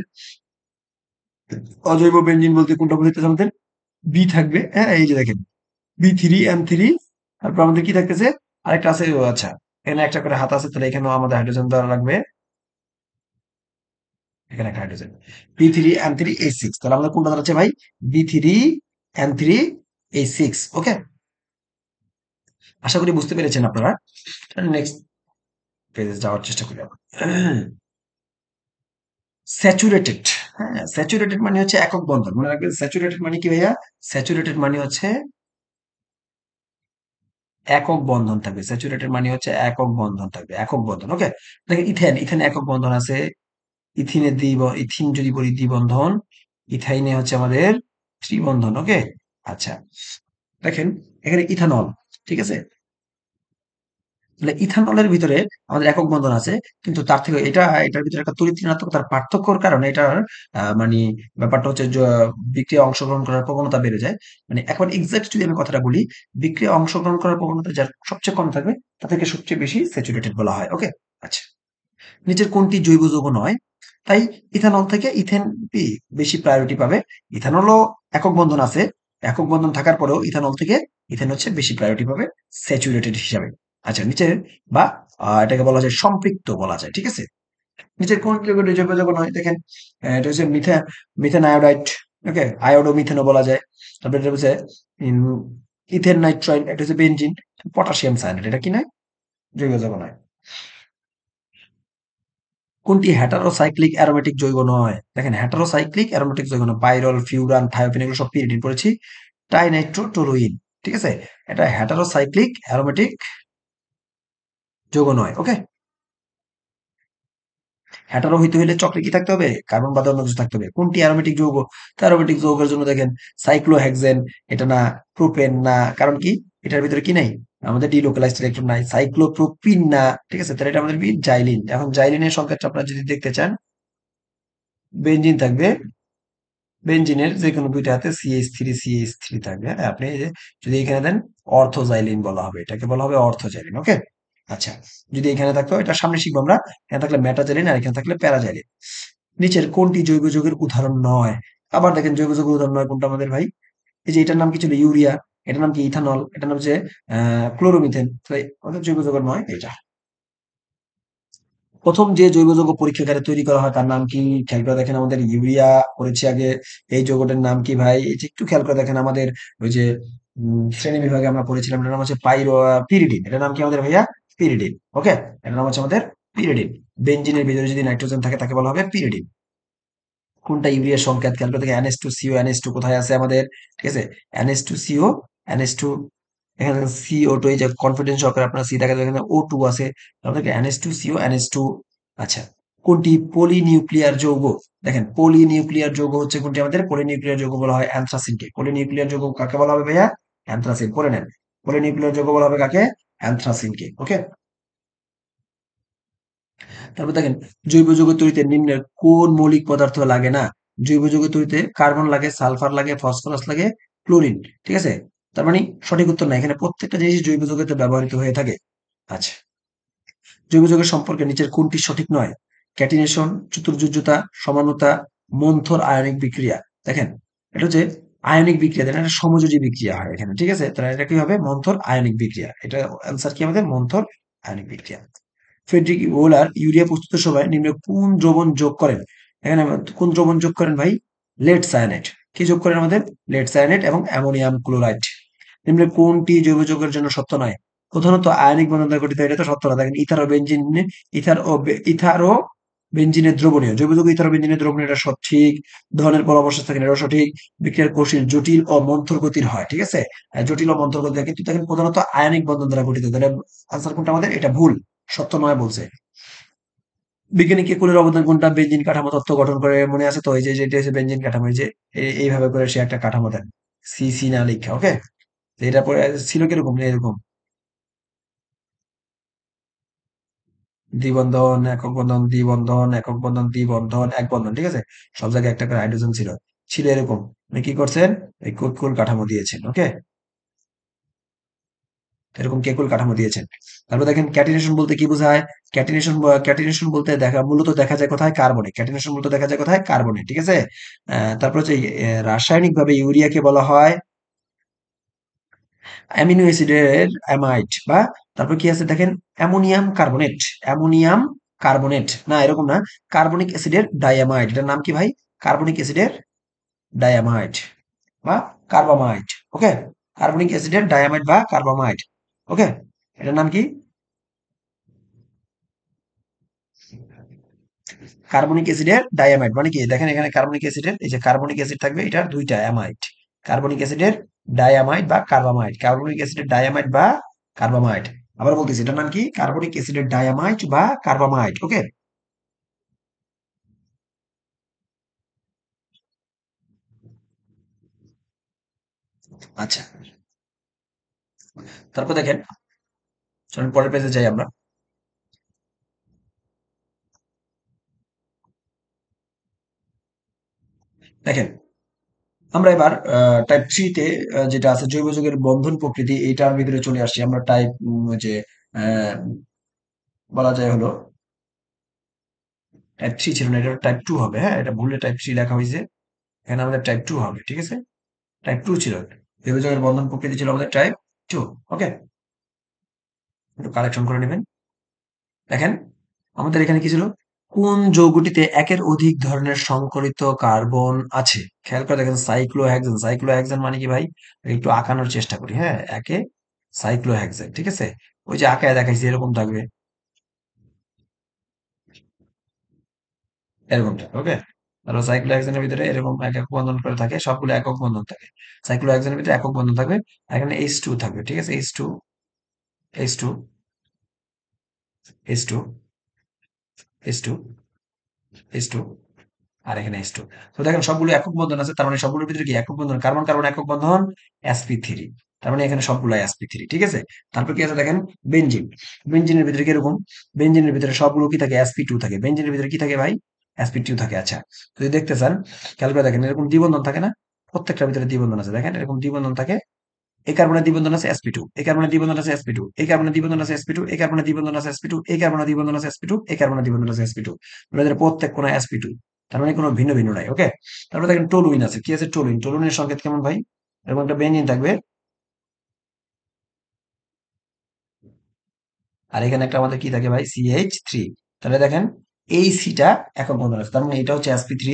অজৈব বেনজিন বলতে কোনটা বোঝাইতেছে আমাদের, বি থাকবে, হ্যাঁ, এই যে দেখেন B3N3, তারপর আমাদের কি থাকতেছে, আরেকটা আছে, ও আচ্ছা, এখানে একটা করে হাত আছে, তাহলে এখানেও আমাদের হাইড্রোজেন দেওয়া লাগবে, এখানে একটা হাইড্রোজেন, B3N3H6, তাহলে আমাদের কোনটা দাঁড়াচ্ছে ভাই, B3N3H6। ওকে। আশা করি বুঝতে পেরেছেন আপনারা। নেক্সট পেজে যাওয়ার চেষ্টা করি আমরা। স্যাচুরেটেড, হ্যাঁ, স্যাচুরেটেড মানে হচ্ছে একক বন্ধন, মনে রাখবেন স্যাচুরেটেড মানে কি ভাইয়া, স্যাচুরেটেড মানে হচ্ছে একক বন্ধন থাকবে, স্যাচুরেটেড মানে হচ্ছে একক বন্ধন থাকবে, একক বন্ধন। ওকে। দেখেন ইথেন, ইথেনে একক বন্ধন আছে, ইথিনে ইথিন যদি বলি দ্বিবন্ধন, ইথাইনে হচ্ছে আমাদের ত্রিবন্ধন। ওকে। আচ্ছা দেখেন এখানে ইথানল, ঠিক আছে, তাহলে ইথানলের ভিতরে আমাদের একক বন্ধন আছে, কিন্তু তার থেকে এটার ভিতরে একটা তড়িৎ ঋণাত্মকতার পার্থক্যর কারণে এটার মানে ব্যাপারটা হচ্ছে বিক্রিয়া অংশগ্রহণ করার প্রবণতা বেড়ে যায়। মানে এখন এক্সাক্ট যদি আমি কথাটা বলি, বিক্রিয়া অংশগ্রহণ করার প্রবণতা যার সবচেয়ে কম থাকবে তাদেরকে সবচেয়ে বেশি স্যাচুরেটেড বলা হয়। ওকে। আচ্ছা, নিচের কোনটি জৈব যৌগ নয়? তাই ইথানল থেকে ইথেন বেশি প্রায়োরিটি পাবে। ইথানলও একক বন্ধন আছে, একক বন্ধন থাকার পরেও ইথানল থেকে ইথেন হচ্ছে বেশি প্রায়োরিটি পাবে স্যাচুরেটেড হিসাবে। আচ্ছা নিচের বা এটাকে বলা যায় সম্পৃক্ত বলা যায়, ঠিক আছে। নিচের কোন যৌগটি জৈব যৌগ নয়? দেখেন এটা হচ্ছে মিথেন আয়োডাইড, ওকে, আয়োডো মিথেনও বলা যায়। তারপরে এটা হচ্ছে ইথেন নাইট্রাইল, এটা হচ্ছে বেনজিন। পটাশিয়াম সায়ানাইড এটা কি নয়, জৈব যৌগ নয়। কোনটি হেটারোসাইক্লিক অ্যারোমেটিক যৌগ নয়? দেখেন হেটারোসাইক্লিক অ্যারোমেটিক যৌগ নয়, পাইরল, ফিউরান, থায়োপিন এগুলো সব পিরিডিন পড়েছি। টাইনাইট্রোটোলুইন, ঠিক আছে, এটা হেটারোসাইক্লিক অ্যারোমেটিক যৌগ নয়। ওকে। হেটারো হইতে হইলে চক্রে কি থাকতে হবে, কার্বন বাদে অন্য কিছু থাকতে হবে। কোনটি অ্যারোমেটিক যৌগ? অ্যারোমেটিক যৌগের জন্য দেখেন সাইক্লোহেক্সেন, এটা না, প্রোপেন না, কারণ কি এটার ভিতরে কি নাই, আমাদের ডিলোকালাইজড ইলেকট্রন নাই, সাইক্লোপ্রোপিন না, ঠিক আছে, তাহলে এটা আমাদের কি জাইলিন। এখন জাইলিনের সংকেতটা আপনারা যদি দেখতে চান, বেঞ্জিন থাকবে, বেঞ্জিনের যে কোনো দুইটা হাতে CH3 থাকবে। হ্যাঁ, আপনি এই যে যদি এখানে দেন অর্থোজাইলিন বলা হবে, এটাকে বলা হবে অর্থোজাইলিন। ওকে, আচ্ছা, যদি এখানে থাকতো, এটা সামনে শিখবো আমরা। এখানে থাকলে মেটাজাইলিন আর এখানে থাকলে প্যারাজাইলিন। নিচের কোনটি জৈব যৌগের উদাহরণ নয়? আবার দেখেন জৈব যৌগের উদাহরণ নয় কোনটা আমাদের ভাই? এই যে এটার নাম কি ছিল? ইউরিয়া। এটার নাম কি? ইথানল। এটার নাম হচ্ছে ক্লোরোমিথেন। তো আমাদের জৈব যৌগ নয় এটা। প্রথম যে জৈব যৌগ পরীক্ষাগারে তৈরি করা হয় তার নাম কি? খেয়াল করে দেখেন, আমাদের ইউরিয়া করেছি আগে। এই যৌগটার নাম কি ভাই? এই যে একটু খেয়াল করে দেখেন, আমাদের ওই যে শ্রেণী বিভাগে আমরা পড়েছিলাম, এটার নাম হচ্ছে পিরিডিন। এটার নাম কি আমাদের ভাইয়া? পিরিডিন। ওকে, এটার নাম হচ্ছে আমাদের পিরিডিন। বেঞ্জিনের ভিতরে যদি নাইট্রোজেন থাকে তাকে বলা হবে পিরিডিন। কোনটা ইউরিয়ার সংকেত? খেয়াল করে দেখেন, NH2CO, NH2 কোথায় আছে আমাদের? ঠিক আছে, NH2CO, NH2, এখানে CO2, এই যে কনফিডেন্স সহকারে আপনার সি দেখা যাবে, এখানে O2 আছে, তাহলে NH2CO, NH2। আচ্ছা, কোনটি পলিনিউক্লিয়ার যৌগ? দেখেন, পলিনিউক্লিয়ার যৌগ হচ্ছে কোনটি আমাদের? পলিনিউক্লিয়ার যৌগ বলা হয় অ্যানথ্রাসিনকে। পলিনিউক্লিয়ার যৌগ কাকে বলা হবে ভাইয়া? অ্যানথ্রাসিন। পড়ে নেন, পলিনিউক্লিয়ার যৌগ বলা হবে কাকে? অ্যানথ্রাসিনকে। ওকে, তারপর দেখেন, জৈব যৌগ তৈরিতে নিম্নের কোন মৌলিক পদার্থ লাগে না? জৈব যৌগ তৈরিতে কার্বন লাগে, সালফার লাগে, ফসফরাস লাগে, ক্লোরিন। ঠিক আছে, তার মানে সঠিক উত্তর না, এখানে প্রত্যেকটা জিনিস জৈব যৌগেতে ব্যবহৃত হয়ে থাকে। আচ্ছা, জৈব যৌগের সম্পর্কে নিচের কোনটি সঠিক নয়? ক্যাটিনেশন, চতুর্যুজ্যতা, সমানতা, মন্থর আয়নিক বিক্রিয়া। দেখেন, এটা হচ্ছে আয়নিক বিক্রিয়া, এটা একটা সমযোজী বিক্রিয়া হয় এখানে। ঠিক আছে, তাহলে এটা কি হবে? মন্থর আয়নিক বিক্রিয়া। এটা অ্যান্সার কি আমাদের? মন্থর আয়নিক বিক্রিয়া। ফ্রেডরিক ওলার ইউরিয়া প্রস্তুতের সময় নিম্নে কোন দ্রবণ যোগ করেন? এখানে কোন দ্রবণ যোগ করেন ভাই? Lead cyanide. কি যোগ করেন আমাদের? লেড সায়ানাইড এবং অ্যামোনিয়াম ক্লোরাইড। নিম্নে কোনটি জৈব যৌগের জন্য সত্য নয়? প্রধানত আয়নিক বন্ধন দ্বারা গঠিত, এটা তো সত্য না। দেখেন, ইথার ও বেঞ্জিন, ইথার ও বেঞ্জিনের দ্রবণীয়, জৈব যৌগ ইথার ও বেঞ্জিনের দ্রবণীয়, এটা সঠিক। দহনের পর অবস্থা থাকে, এটাও সঠিক। বিক্রিয়ার কৌশল জটিল ও মন্থর গতির হয়। ঠিক আছে, জটিল ও মন্থর গতির হয়, কিন্তু দেখেন প্রধানত আয়নিক বন্ধন দ্বারা গঠিত। তাহলে আনসার কোনটা আমাদের? এটা ভুল, সত্য নয় বলছে। বিজ্ঞানী কেকুলের অবদান কোনটা? বেঞ্জিন কাঠামো তত্ত্ব গঠন করে, মনে আছে তো? এই যে যেটা হচ্ছে বেঞ্জিন কাঠামো, এই যে এইভাবে করে সে একটা কাঠামো দেন, সি না লিখা। ওকে, এটা পরে ছিল কিরকম? এরকম দ্বিবন্ধন, একক বন্ধন, দ্বিবন্ধন, একক বন্ধন, দ্বিবন্ধন, এক বন্ধন। ঠিক আছে, সব জায়গায় একটা করে হাইড্রোজেন ছিল, ছিল এরকম। আপনি কি করছেন? এই কেকুল কাঠামো দিয়েছেন। ওকে, এরকম কেকুল কাঠামো দিয়েছেন। তারপর দেখেন, ক্যাটিনেশন বলতে কি বোঝায়? ক্যাটিনেশন বলতে মূলত দেখা যায় কোথায়? কার্বনে। ক্যাটিনেশন মূলত দেখা যায় কোথায়? কার্বনে। ঠিক আছে, তারপর হচ্ছে রাসায়নিক ভাবে ইউরিয়াকে বলা হয় অ্যামিনো অ্যাসিডের অ্যামাইড, বা তারপর কি আছে দেখেন, অ্যামোনিয়াম কার্বনেট। অ্যামোনিয়াম কার্বনেট না, এরকম না, কার্বনিক অ্যাসিডের ডায়ামাইড। এটার নাম কি ভাই? কার্বনিক অ্যাসিডের ডায়ামাইড বা কার্বামাইড। ওকে, কার্বনিক অ্যাসিডের ডায়ামাইড বা কার্বামাইড। ওকে, এটার নাম কি? কার্বনিক অ্যাসিডের ডায়ামাইড মানে কি? দেখেন, এখানে কার্বনিক অ্যাসিডের, এই যে কার্বনিক অ্যাসিড থাকবে, এটার দুইটা অ্যামাইড। কার্বনিক অ্যাসিডের ডায়ামাইড বা কার্বামাইড, কার্বনিক অ্যাসিডের ডায়ামাইড বা কার্বামাইড। আবার বলতেছি, এটার নাম কি? কার্বনিক অ্যাসিডের ডায়ামাইড বা কার্বামাইড। ওকে, আচ্ছা, তারপর দেখেন, চলুন পরের পেজে যাই আমরা। দেখেন, আমরা এবার টাইপ থ্রিতে যেটা আছে জৈব যৌগের বন্ধন প্রকৃতি, এইটার ভিতরে চলে আসছি আমরা। টাইপ যে আহ, বলা যায় হলো টাইপ থ্রি ছিল না, এটা টাইপ টু হবে। হ্যাঁ, এটা ভুলে টাইপ থ্রি লেখা হয়েছে, এখানে আমাদের টাইপ টু হবে। ঠিক আছে, টাইপ টু ছিল, জৈব যৌগের বন্ধন প্রকৃতি ছিল আমাদের টাইপ টু। ওকে, একটু কালেকশন করে নেবেন। দেখেন, আমাদের এখানে কি ছিল? কোন যৌগটিতে একের অধিক ধরনের সংকরিত কার্বন আছে? খেয়াল করে দেখেন, সাইক্লোহেক্সেন। সাইক্লোহেক্সেন মানে কি ভাই? একটু আঁকানোর চেষ্টা করি। হ্যাঁ, একে সাইক্লোহেক্সেন। ঠিক আছে, ওই যে আঁকায় দেখাইছি, এরকম থাকবে, এরকম থাকবে। ওকে, তাহলে সাইক্লোহেক্সেনের ভিতরে এরকম একক বন্ধন করে থাকে, সবগুলো একক বন্ধন থাকে। সাইক্লোহেক্সেনের ভিতরে একক বন্ধন থাকবে, এখানে H2 থাকবে। ঠিক আছে, H2, H2, H2, H2, H2, আর এখানে H2। তো দেখেন, সবগুলো একক বন্ধন আছে, তার মানে সবগুলোর ভিতরে কি একক বন্ধন? কার্বন কার্বন একক বন্ধন, sp3। তার মানে এখানে সবগুলো sp3। ঠিক আছে, তারপর কি আছে দেখেন, বেঞ্জিন। বেঞ্জিনের ভিতরে কিরকম? বেঞ্জিনের ভিতরে সবগুলো কি থাকে? sp2 থাকে। বেঞ্জিনের ভিতরে কি থাকে ভাই? sp2 থাকে। আচ্ছা, যদি দেখতে চান খেয়াল করে দেখেন, এরকম দ্বিবন্ধন থাকে না? প্রত্যেকটার ভিতরে দ্বিবন্ধন আছে, দেখেন এরকম দ্বিবন্ধন থাকে। এই কার্বনের দ্বিবন্ধন আছে sp2, এই কার্বনের দ্বিবন্ধন আছে sp2, এই কার্বনের দ্বিবন্ধন আছে sp2, এই কার্বনের দ্বিবন্ধন আছে sp2, এই কার্বনের দ্বিবন্ধন আছে sp2, এই কার্বনের দ্বিবন্ধন আছে sp2। এদের প্রত্যেক কোণায় sp2, তার মানে কোনো ভিন্ন ভিন্ন নাই। ওকে, তারপরে দেখেন টলুইন আছে। কি আছে? টলুইন। টলুইনের সংকেত কেমন ভাই? এরকম একটা বেঞ্জিন থাকবে, আর এখানে একটা আমাদের কি থাকে ভাই? CH3। তাহলে দেখেন এই সিটা একক বন্ধন আছে, তার মানে এটা হচ্ছে sp3,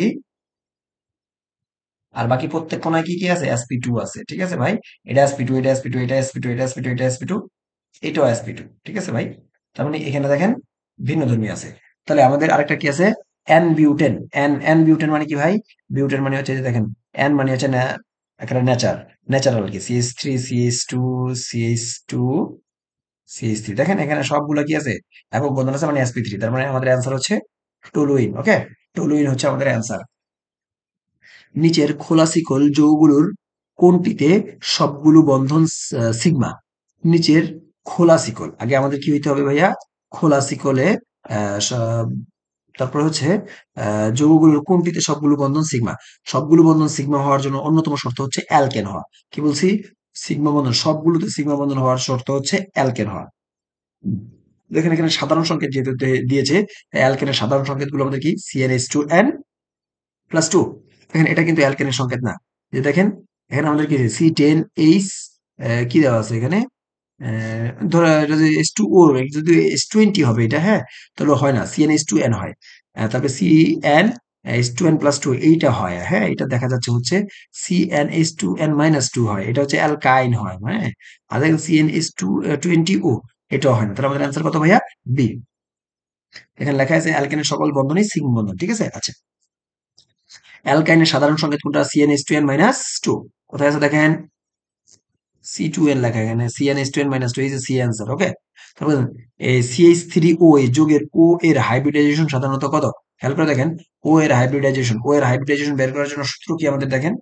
আর বাকি প্রত্যেক কোণায় কি কি আছে? sp2 আছে। ঠিক আছে ভাই, এটা sp2, এটা sp2, এটা sp2, এটা sp2, এটা sp2, এটাও sp2। ঠিক আছে ভাই, তার মানে এখানে দেখেন ভিন্ন ধর্মী আছে। তাহলে আমাদের আরেকটা কি আছে? N butane. এন বিউটেন মানে কি ভাই? বিউটেন মানে হচ্ছে যে দেখেন, এন মানে হচ্ছে একটা ন্যাচারাল কি, CH3 CH2 CH2 CH3। দেখেন এখানে সবগুলো কি আছে? একক বন্ধন আছে, মানে sp3। তার মানে আমাদের অ্যান্সার হচ্ছে টলুইন। ওকে, টলুইন হচ্ছে আমাদের অ্যান্সার। নিচের খোলা শিকল যৌগগুলোর কোনটিতে সবগুলো বন্ধন সিগমা? নিচের খোলা শিকল, আগে আমাদের কি হইতে হবে ভাইয়া? খোলা শিকলে তারপরে হচ্ছে যৌগগুলোর কোনটিতে সবগুলো বন্ধন সিগমা? সবগুলো বন্ধন সিগমা হওয়ার জন্য অন্যতম শর্ত হচ্ছে অ্যালকেন হওয়া। কি বলছি? সিগমা বন্ধন, সবগুলোতে সিগমা বন্ধন হওয়ার শর্ত হচ্ছে অ্যালকেন হওয়া। দেখেন এখানে সাধারণ সংকেত যেহেতু দিয়েছে, অ্যালকেনের সাধারণ সংকেত গুলো আমাদের কি? CnH2n+2। দেখেন এটা কিন্তু অ্যালকেনের সংকেত না। যে দেখেন এখানে আমাদের কি C10H, কি দেওয়া আছে এখানে? ধরো এটা যদি H2O, যদি H20 হবে এটা, হ্যাঁ, তাহলে হয় না, CnH2n হয়। তারপরে CnH2n+2 এইটা হয়, হ্যাঁ, এটা দেখা যাচ্ছে হচ্ছে CnH2n-2 হয়, এটা হচ্ছে অ্যালকাইন হয়, হ্যাঁ। আর দেখেন CnH220O, এটাও হয় না। তাহলে আমাদের অ্যান্সার কত ভাইয়া? বি। এখানে লেখা আছে অ্যালকেনের সকল বন্ধনই সিগমা বন্ধন। ঠিক আছে, আচ্ছা। অ্যালকাইনের সাধারণ সংকেত কোনটা? CnH2n-2। কোথায় আছে দেখেন? C2n লেখা, এখানে CnH2n-2, এই যে সি অ্যান্সার। ওকে, তারপর এই CH3O এই যৌগের O এর হাইব্রিডাইজেশন সাধারণত কত? খেয়াল করে দেখেন, ও এর হাইব্রিডাইজেশন বের করার জন্য সূত্র কি আমাদের? দেখেন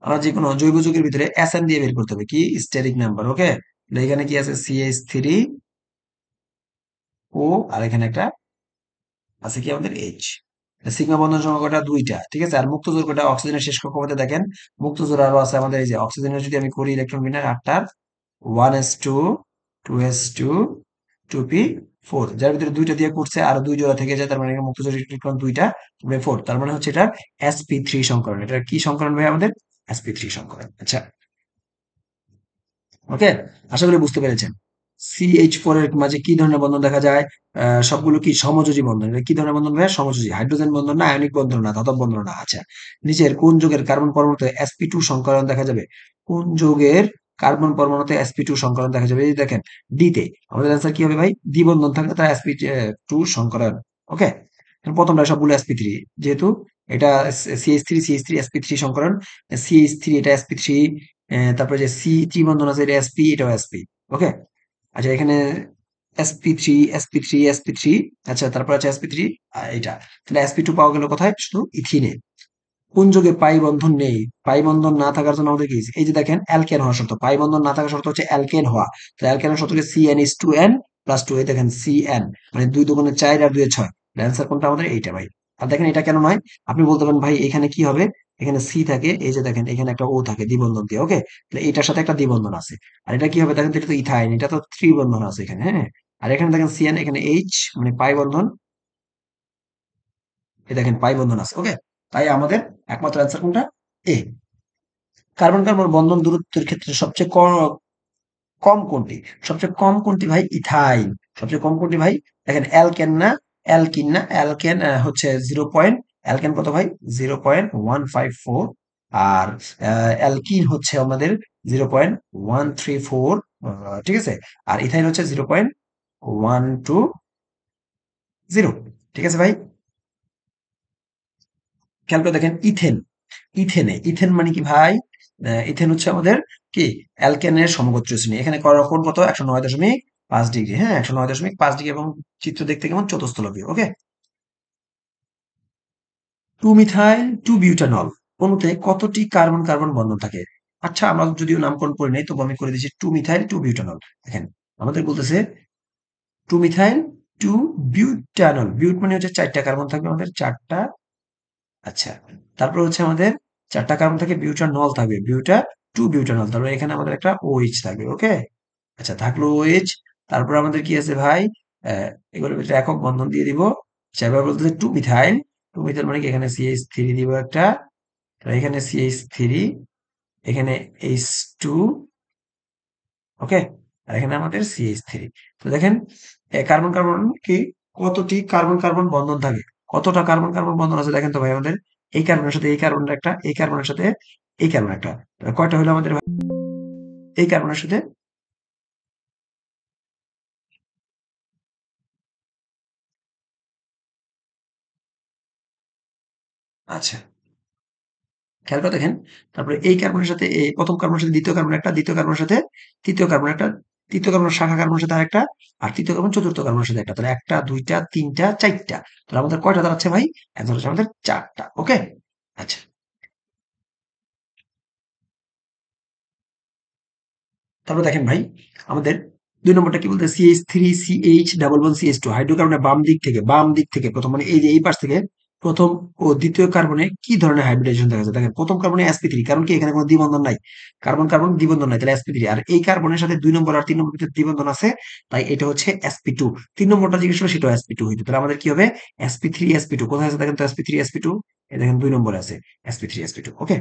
আমরা যে কোনো জৈব যৌগের ভিতরে Sn দিয়ে বের করতে হবে, কি? Steric number. ওকে, এখানে কি আছে? CH3O, আর এখানে একটা আছে কি আমাদের H। সিগমা বন্ধন সংখ্যা কয়টা? দুইটা। ঠিক আছে, আর মুক্ত জোর কয়টা? অক্সিজেনের শেষ কক্ষপথে দেখেন মুক্ত জোর আরো আছে আমাদের। এই যে অক্সিজেনের যদি আমি করি ইলেকট্রন বিন্যাস, 8টার 1s2 2s2 2p4, যার ভিতরে দুইটা দিয়ে করছে আর দুই জোড়া থেকে যায়, তার মানে মুক্ত জোর ইলেকট্রন দুইটা, তারপরে 4, তার মানে হচ্ছে এটা sp3 সংকরণ। এটা কি সংকরণ ভাই আমাদের? sp3 সংকরণ। আচ্ছা, ওকে, আশা করি বুঝতে পেরেছেন। CH4 এর মাঝে কি ধরনের বন্ধন দেখা যায়? সবগুলো কি সমযোজী বন্ধন? এটা কি ধরনের বন্ধন ভাই? সমযোজী। হাইড্রোজেন বন্ধন না, আয়নিক বন্ধন না, ধাতব বন্ধন না। আচ্ছা, নিচের কোন যৌগের কার্বন পরমাণুতে sp2 সংকরণ দেখা যাবে? কোন যৌগের কার্বন পরমাণুতে sp2 সংকরণ দেখা যাবে? এই যে দেখেন ডি তে। আমাদের অ্যান্সার কি হবে ভাই? দ্বিবন্ধন থাকলে তার sp2 সংকরণ। ওকে, প্রথমটা সবগুলো sp3, যেহেতু এটা CH3 sp3 সংকরণ, CH3 এটা sp3, তারপরে যে C বন্ধন আছে এটা sp, এটাও sp। ওকে, আচ্ছা, এখানে sp3 আচ্ছা, তারপর আছে sp3 এটা। তাহলে sp2 পাওয়া গেল কোথায়? শুধু ইথিনে। কোন যৌগে পাই বন্ধন নেই? পাই বন্ধন না থাকার জন্য আমাদের কি? এই যে দেখেন অ্যালকেন হওয়া শর্ত, পাই বন্ধন না থাকার শর্ত হচ্ছে অ্যালকেন হওয়া। তো অ্যালকেনের শর্ত হচ্ছে CnH2n+2। এই দেখেন Cn, মানে 2 দুগুণে 4 আর 2 6। অ্যান্সার কোনটা আমাদের? এইটা ভাই। আর দেখেন এটা কেন নয়? আপনি বলতে পারেন ভাই এখানে কি হবে? এখানে সি থাকে, এই যে দেখেন এখানে একটা ও থাকে দ্বিবন্ধন দিয়ে। ওকে, তাহলে এটার সাথে একটা দ্বিবন্ধন আছে। আর এটা কি হবে? দেখেন তো, এটা তো ইথাইন, এটা তো ত্রিবন্ধন আছে এখানে, হ্যাঁ। আর এখানে দেখেন Cn, এখানে H, মানে পাই বন্ধন, এই দেখেন পাই বন্ধন আছে। ওকে, তাই আমাদের একমাত্র অ্যান্সার কোনটা? এ। কার্বন কার্বন বন্ধন দূরত্বের ক্ষেত্রে সবচেয়ে কম কোনটি? সবচেয়ে কম কোনটি ভাই? ইথাইন। সবচেয়ে কম কোনটি ভাই? দেখেন অ্যালকেন না, অ্যালকিন না, অ্যালকেন হচ্ছে 0. অ্যালকেন কত ভাই? 0.154। আর অ্যালকিন হচ্ছে আমাদের 0.134। ঠিক আছে, আর ইথাইন হচ্ছে 0.120। ঠিক আছে ভাই, খেয়াল করে দেখেন ইথেন। ইথেন মানে কি ভাই? ইথেন হচ্ছে আমাদের কি? অ্যালকেনের সমগোত্রীয় শ্রেণী। এখানে কোণ কত? 109.5 ডিগ্রি। হ্যাঁ, 109.5 ডিগ্রি, এবং চিত্র দেখতে কেমন? চতুস্থলকীয়। ওকে, 2 মিথাইল 2 বিউটানল অণুতে কতটি কার্বন কার্বন বন্ধন থাকে? আচ্ছা, আমরা যদিও নামকরণ করি নাই, তবু আমি করে দিচ্ছি 2 মিথাইল 2 বিউটানল। দেখেন আমাদের বলতেছে 2 মিথাইল টু বিউটানল। বিউট মানে হচ্ছে 4টা কার্বন থাকবে আমাদের 4টা। আচ্ছা, তারপর হচ্ছে আমাদের 4টা কার্বন থাকে, বিউটানল থাকবে, টু বিউটানল। তারপর এখানে আমাদের একটা OH থাকবে। ওকে, আচ্ছা থাকলো OH। তারপর আমাদের কি আছে ভাই, এগুলোর ভিতরে একক বন্ধন দিয়ে দিব। সেভাবে বলতেছে টু মিথাইল। টু মিথাইল মানে কি, এখানে CH3 দিব একটা, আর এখানে CH3, এখানে H2। ওকে, আর এখানে আমাদের CH3। তো দেখেন কার্বন কার্বন কি, কতটি কার্বন কার্বন বন্ধন থাকে, কতটা কার্বন কার্বন বন্ধন আছে দেখেন তো ভাই আমাদের। এই কার্বনের সাথে এই কার্বনের একটা, এই কার্বনের সাথে এই কার্বন একটা, তাহলে কয়টা হলো আমাদের ভাই? এই কার্বনের সাথে, আচ্ছা খেয়াল করে দেখেন। তারপরে এই কার্বনের সাথে এই প্রথম কার্বনের সাথে দ্বিতীয় কার্বন একটা, দ্বিতীয় কার্বনের সাথে তৃতীয় কার্বন একটা, তৃতীয় কার্বন শাখা কার্বনের সাথে আরেকটা, আর তৃতীয় কার্বন চতুর্থ কার্বনের সাথে একটা। তাহলে একটা, দুইটা, তিনটা, চারটা। তাহলে আমাদের কয়টা দাঁড়াচ্ছে ভাই? অ্যান্সার হচ্ছে আমাদের 4টা। ওকে, আচ্ছা। তারপর দেখেন ভাই আমাদের 2 নম্বরটা কি বলতে, CH3CH ডাবল বন্ড CH2 হাইড্রোকার্বনের বাম দিক থেকে প্রথম, মানে এই যে এই পাশ থেকে প্রথম ও দ্বিতীয় কার্বনে কি ধরনের হাইব্রিডাইজেশন দেখা যাচ্ছে দেখেন। প্রথম কার্বনে sp3, কারণ কি এখানে কোনো দ্বিবন্ধন নাই, কার্বন কার্বন দ্বিবন্ধন নাই, তাহলে sp3। আর এই কার্বনের সাথে 2 নম্বর আর 3 নম্বর ভিতরে দ্বিবন্ধন আছে, তাই এটা হচ্ছে sp2। 3 নম্বরটা জিজ্ঞেস করলো, সেটাও sp2 হইতো। তাহলে আমাদের কি হবে, sp3 sp2 কোথায় আছে দেখেন তো, sp3 sp2 এই দেখেন 2 নম্বরে আছে sp3 sp2। ওকে,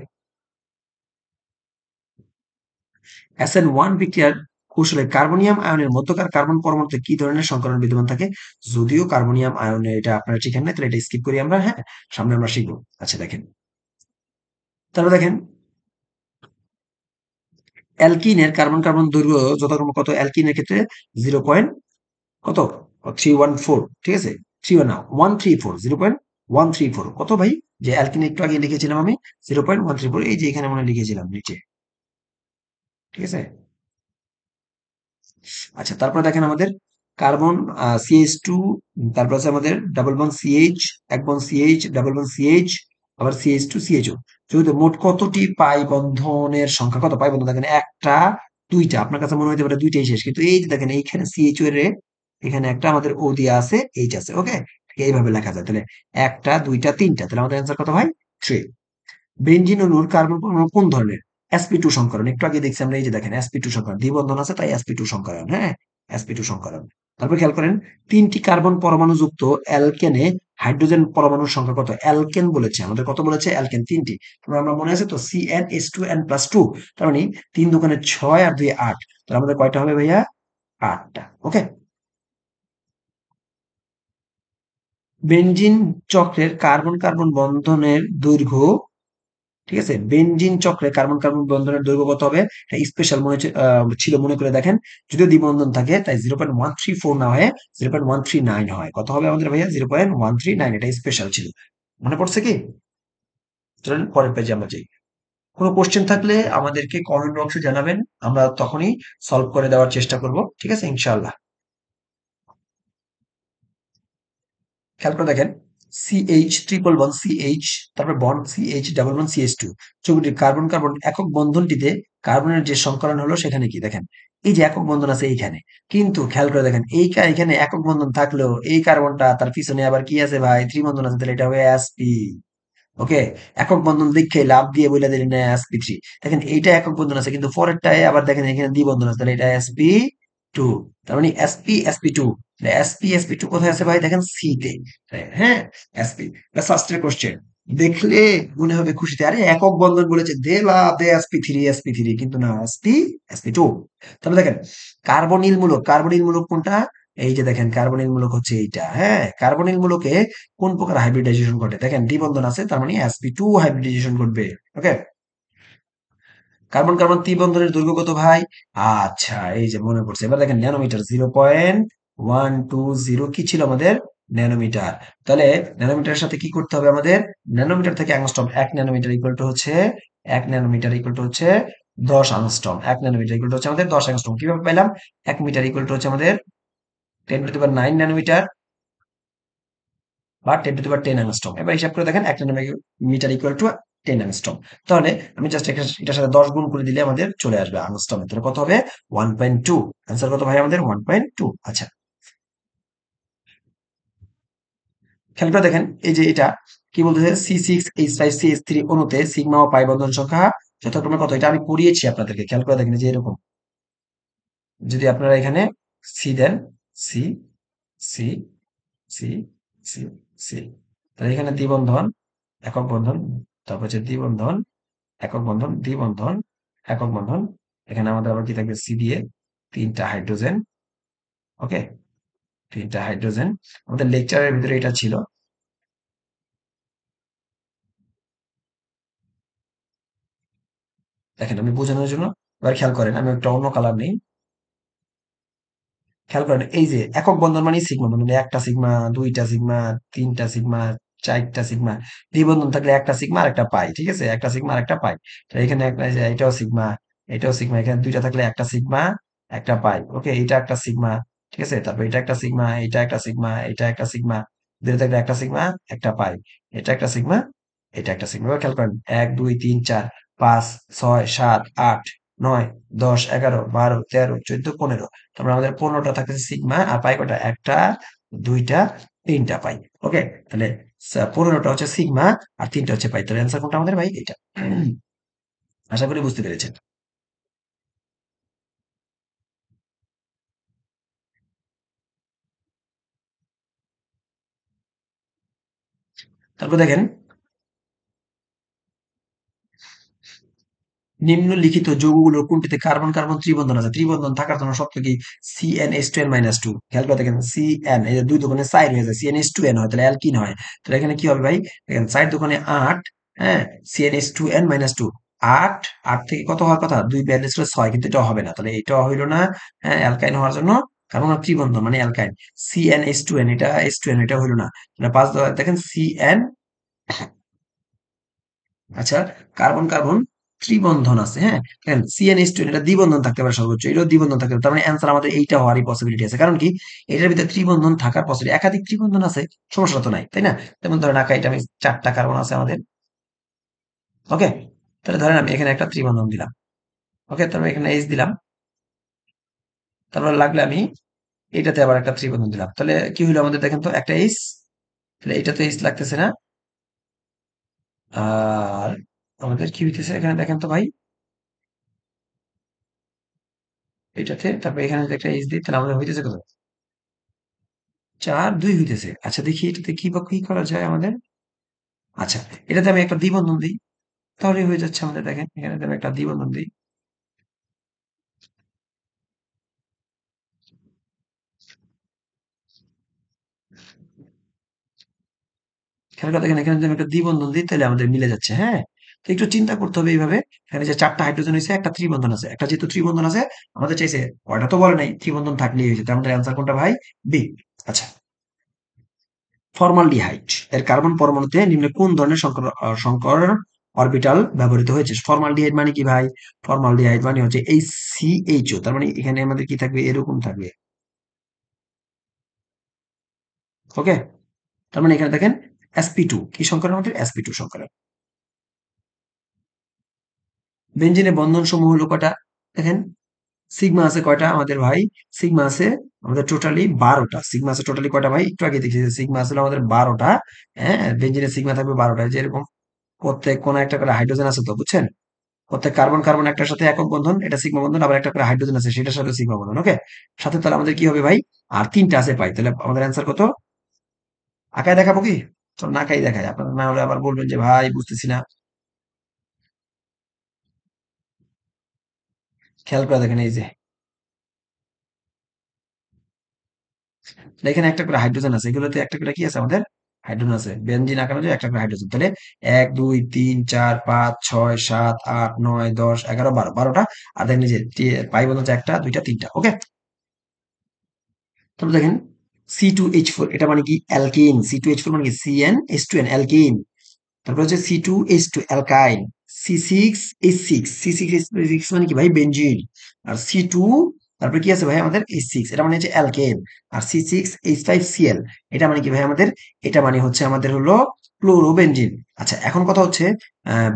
SN1 বিক্রিয়ার কৌশলে কার্বনিয়াম আয়নের মধ্যকার কার্বন পরমাণুতে কি ধরনের সংকরণ বিদ্যমান থাকে? যদিও কার্বনিয়াম আয়নে এটা আপনারা শিখেন নাই, তাহলে এটা স্কিপ করি আমরা। হ্যাঁ, সামনে আমরা শিখবো। আচ্ছা দেখেন, তারপর দেখেন অ্যালকিনের কার্বন কার্বন দৈর্ঘ্য যথাক্রমে কত? অ্যালকিনের ক্ষেত্রে 0. কত, 314, ঠিক আছে, 134, 0.134 কত ভাই? যে অ্যালকিন একটু আগে লিখেছিলাম আমি 0.134, এই যে এখানে মনে হয় লিখেছিলাম নিচে, ঠিক আছে। আচ্ছা, তারপরে দেখেন আমাদের কার্বন CH2, তারপর আছে আমাদের ডাবল বন্ড CH, এক bond CH, double bond CH, আবার CH2 CHO। যেহেতু মোট কতটি পাই বন্ধনের সংখ্যা, কত পাই বন্ধন দেখেন, একটা, দুইটা। আপনার কাছে মনে হতে পারে দুইটাই শেষ, কিন্তু এই যে দেখেন এইখানে CHO এর এখানে একটা আমাদের O দিয়ে আছে, H আছে। ওকে, এইভাবে লেখা যায়। তাহলে একটা, দুইটা, তিনটা, তাহলে আমাদের অ্যান্সার কত ভাই? 3। বেনজিন অণুর কার্বন পরমাণু কোন ধরনের? sp2 সংকরণ। একটু আগে দেখছি আমরা, এই যে দেখেন sp2 সংকরণ, দ্বিবন্ধন আছে তাই sp2 সংকরণ। হ্যাঁ, sp2 সংকরণ। তারপর খেয়াল করেন, 3টি কার্বন পরমাণু যুক্ত অ্যালকেনে হাইড্রোজেন পরমাণুর সংখ্যা কত? অ্যালকেন বলেছে আমাদের, কত বলেছে? অ্যালকেন 3টি। তারপর আমরা মনে আছে তো CnH2n+2, তার মানে 3 দোকানে 6 আর 2 8, তাহলে আমাদের কয়টা হবে ভাইয়া? 8টা। ওকে, বেনজিন চক্রের কার্বন কার্বন বন্ধনের দৈর্ঘ্য, ঠিক আছে, বেনজিন চক্রে কার্বন কার্বন বন্ধনের দৈর্ঘ্য কত হবে? স্পেশাল ছিল মনে করে দেখেন, যদিও দ্বিবন্ধন থাকে তাই 0.134 না হয় 0.139 হয়। কত হবে আমাদের ভাইয়া? 0.139, এটা স্পেশাল ছিল। মনে পড়ছে কি? চলেন পরের পেজে আমরা যাই। কোনো কোশ্চেন থাকলে আমাদেরকে কমেন্ট বক্সে জানাবেন, আমরা তখনই সলভ করে দেওয়ার চেষ্টা করব। ঠিক আছে, ইনশাআল্লাহ। খেয়াল করে দেখেন, CH ট্রিপল বন্ড CH, তারপর bond CH double bond CH2, ছবিটির কার্বন কার্বন একক বন্ধনটিতে কার্বনের যে সংকরণ হলো সেখানে কি দেখেন, এই যে একক বন্ধন আছে এইখানে, কিন্তু খেয়াল করে দেখেন এখানে একক বন্ধন থাকলেও এই কার্বনটা তার পিছনে আবার কি আছে ভাই? ত্রিবন্ধন আছে, তাহলে এটা হবে sp। ওকে, একক বন্ধন দেখে লাভ দিয়ে বলে দিলেন sp3। দেখেন এইটা একক বন্ধন আছে, কিন্তু পরেরটায় আবার দেখেন এখানে দ্বিবন্ধন আছে, তাহলে এটা sp2। তার মানে sp sp2, sp sp2 কোথায় আছে ভাই? দেখেন সি তে। হ্যাঁ, sp। ফার্স্টের কোশ্চেন দেখলে মনে হবে খুশিতে, আরে একক বন্ধন বলেছে, দে লাভ দে sp3 কিন্তু না, sp2। তাহলে দেখেন কার্বনিল মূলক কোনটা? এই যে দেখেন কার্বনিল মূলক হচ্ছে এইটা। হ্যাঁ, কার্বনিল মূলকে কোন প্রকার হাইব্রিডাইজেশন ঘটে? দেখেন দ্বিবন্ধন আছে, তার মানে sp2 হাইব্রিডাইজেশন ঘটবে। ওকে, কার্বন কার্বন ত্রিবন্ধনের দৈর্ঘ্য কত ভাই? আচ্ছা, এই যে মনে পড়ছে, এবার দেখেন ন্যানোমিটার, 0.120 কি ছিল আমাদের? ন্যানোমিটার। তাহলে ন্যানোমিটারের সাথে কি করতে হবে আমাদের? ন্যানোমিটার থেকে অ্যাংস্ট্রম, 1 ন্যানোমিটার ইকুয়াল টু হচ্ছে 1 ন্যানোমিটার ইকুয়াল টু হচ্ছে 10 অ্যাংস্ট্রম। 1 ন্যানোমিটার ইকুয়াল টু হচ্ছে আমাদের 10 অ্যাংস্ট্রম। কিভাবে পেলাম? 1 মিটার ইকুয়াল টু হচ্ছে আমাদের 10⁹ বা 10⁻10 অ্যাংস্ট্রম। এবার হিসাব করে দেখেন 1 ন্যানোমিটার ইকুয়াল টু 10 অ্যাংস্ট্রম। তাহলে আমি জাস্ট এটার সাথে 10 গুণ করে দিলে আমাদের চলে আসবে আংস্ট্রমে। তাহলে কত হবে? 1.2। অ্যান্সার কত ভাই আমাদের? 1.2। আচ্ছা, খেয়াল করে দেখেন এই যে এটা কি বলতেছে C6H5CH3 অণুতে সিগমা ও পাই বন্ধন সংখ্যা যথাক্রমে কত, এটা আমি পড়িয়েছি আপনাদেরকে। খেয়াল করে দেখেন এই যে এরকম, যদি আপনারা এখানে সি দেন, C C C C C, তাহলে এখানে দ্বিবন্ধন, একক বন্ধন, তারপর হচ্ছে দ্বিবন্ধন, একক বন্ধন, দ্বিবন্ধন, একক বন্ধন। এখানে আমাদের আবার কি থাকবে, সি দিয়ে তিনটা হাইড্রোজেন। ওকে, তিনটা হাইড্রোজেন। আমাদের লেকচারের ভিতরে এটা ছিল। দেখেন আমি বোঝানোর জন্য এবার খেয়াল করেন, আমি একটা অন্য কালার নেই। খেয়াল করেন এই যে একক বন্ধন মানে সিগমা বন্ধন, একটা সিগমা, দুইটা সিগমা, তিনটা সিগমা, চারটা সিগমা। দ্বিবন্ধন থাকলে একটা সিগমা আর একটা পাই, ঠিক আছে, একটা সিগমা আর একটা পাই। তো এখানে একটা এই যে এটাও সিগমা, এটাও সিগমা, এখানে দুইটা থাকলে একটা সিগমা একটা পাই। ওকে, এটা একটা সিগমা, ঠিক আছে, তারপর এটা একটা সিগমা, এটা একটা সিগমা, এটা একটা সিগমা, দুইটা থাকলে একটা সিগমা একটা পাই, এটা একটা সিগমা, এটা একটা সিগমা। এবার খেয়াল করেন 1 2 3 4 5 6 7 8 9 10 11 12 13 14 15। তারপর আমাদের 15টা থাকতেছে সিগমা, আর পাই কটা, একটা, দুইটা, তিনটা পাই। ওকে, তাহলে 15টা হচ্ছে সিগমা আর তিনটা হচ্ছে পাই। তাহলে অ্যান্সার কোনটা আমাদের ভাই, এটা। আশা করি বুঝতে পেরেছেন। তারপর দেখেন নিম্নলিখিত যৌগগুলোর কোনটিতে কার্বন কার্বন ত্রিবন্ধন আছে? ত্রিবন্ধন থাকার জন্য শর্ত কি? CnH2n-2। খেয়াল করে দেখেন CN, এই যে দুই দোকানে চার হয়ে যায়, CnH2n হয়, তাহলে অ্যালকিন হয়। তাহলে এখানে কি হবে ভাই, দেখেন চার দোকানে আট, হ্যাঁ, CnH2n-2, আট, আট থেকে কত হওয়ার কথা, দুই ব্যালেন্স করে ছয়, কিন্তু এটা হবে না, তাহলে এটা হইলো না। হ্যাঁ, অ্যালকাইন হওয়ার জন্য, কার্বন আর ত্রিবন্ধন মানে অ্যালকাইন। CnH2n, এটা H2n, এটা হইলো না। তাহলে পাঁচ দেখেন CN। আচ্ছা, কার্বন কার্বন ত্রিবন্ধন আছে, হ্যাঁ, দেখেন CnH2, এটা দ্বিবন্ধন থাকতে পারে সর্বোচ্চ, এটাও দ্বিবন্ধন থাকতে পারে, তার মানে অ্যান্সার আমাদের এইটা হওয়ারই পসিবিলিটি আছে। কারণ কি, এটার ভিতরে ত্রিবন্ধন থাকার পসিবিলিটি, একাধিক ত্রিবন্ধন আছে, সমস্যা তো নাই, তাই না? যেমন ধরেন আঁকা, এটা আমি চারটা কার্বন আছে আমাদের। ওকে, তাহলে ধরেন আমি এখানে একটা ত্রিবন্ধন দিলাম। ওকে, তারপর এখানে এইচ দিলাম। তারপর লাগলে আমি এটাতে আবার একটা ত্রিবন্ধন দিলাম, তাহলে কি হলো আমাদের, দেখেন তো একটা এইচ, তাহলে এটা তো এইচ লাগতেছে না। আর আমাদের কি হইতেছে এখানে, দেখেন তো ভাই, এটাতে, তারপর এখানে যদি একটা এইচ দিই, তাহলে আমাদের হইতেছে কত, 4 2 হইতেছে। আচ্ছা দেখি এটাতে কি বা কি করা যায় আমাদের। আচ্ছা, এটাতে আমি একটা দ্বিবন্ধন দিই, তাহলেই হয়ে যাচ্ছে আমাদের। দেখেন এখানে যদি আমি একটা দ্বিবন্ধন দিই, খেয়াল করে দেখেন এখানে যদি আমি একটা দ্বিবন্ধন দিই, তাহলে আমাদের মিলে যাচ্ছে। হ্যাঁ, তো একটু চিন্তা করতে হবে এইভাবে। এখানে যে চারটা হাইড্রোজেন হয়েছে, একটা ত্রিবন্ধন আছে, একটা যেহেতু ত্রিবন্ধন আছে, আমাদের চাইছে কয়টা তো বলে নাই, ত্রিবন্ধন থাকলেই হয়েছে, তার আমাদের অ্যান্সার কোনটা ভাই, বি। আচ্ছা, ফর্মালডিহাইড এর কার্বন পরমাণুতে নিম্নে কোন ধরনের সংকর অরবিটাল ব্যবহৃত হয়েছে? ফর্মালডিহাইড মানে কি ভাই? ফর্মালডিহাইড মানে হচ্ছে এই CHO, তার মানে এখানে আমাদের কি থাকবে, এরকম থাকবে। ওকে, তার মানে এখানে দেখেন sp2, কি সংকরণ আমাদের, sp2 সংকরণ। বেঞ্জিনের বন্ধন সমূহ হলো কয়টা? দেখেন সিগমা আছে কয়টা আমাদের ভাই, সিগমা আছে আমাদের টোটালি 12টা। সিগমা আছে টোটালি কয়টা ভাই, একটু আগে দেখছি যে সিগমা আছে আমাদের 12টা। হ্যাঁ, বেঞ্জিনের সিগমা থাকবে 12টা, যেরকম প্রত্যেক কোন একটা করে হাইড্রোজেন আছে তো, বুঝছেন? প্রত্যেক কার্বন কার্বন একটার সাথে একক বন্ধন, এটা সিগমা বন্ধন, আবার একটা করে হাইড্রোজেন আছে সেটার সাথে সিগমা বন্ধন। ওকে, সাথে তাহলে আমাদের কি হবে ভাই, আর তিনটা আছে পাই, তাহলে আমাদের অ্যান্সার কত? আঁকায় দেখাবো কি? চল না আঁকাই দেখাই, আপনারা না হলে আবার বলবেন যে ভাই বুঝতেছি না। খেয়াল করে দেখেন এই যে এখানে একটা করে হাইড্রোজেন আছে, এগুলোতে একটা করে কি আছে আমাদের, হাইড্রোজেন আছে। বেনজিন আঁকানো যায় একটা করে হাইড্রোজেন, তাহলে 1 2 3 4 5 6 7 8 9 10 11 12, 12টা। আর দেখেন এই যে পাই বলতে হচ্ছে একটা, দুইটা, তিনটা। ওকে, তারপর দেখেন C2H4, এটা মানে কি, অ্যালকিন। C2H4 মানে কি, CnH2n অ্যালকিন। তারপর হচ্ছে C2H2 অ্যালকাইন। C6H6, C6H6 মানে কি ভাই, বেনজিন। আর C2, তারপরে কি আছে ভাই আমাদের H6, এটা মানে হচ্ছে অ্যালকেন। আর C6H5Cl, এটা মানে কি ভাই আমাদের, এটা মানে হচ্ছে আমাদের হলো ক্লোরোবেনজিন। আচ্ছা, এখন কথা হচ্ছে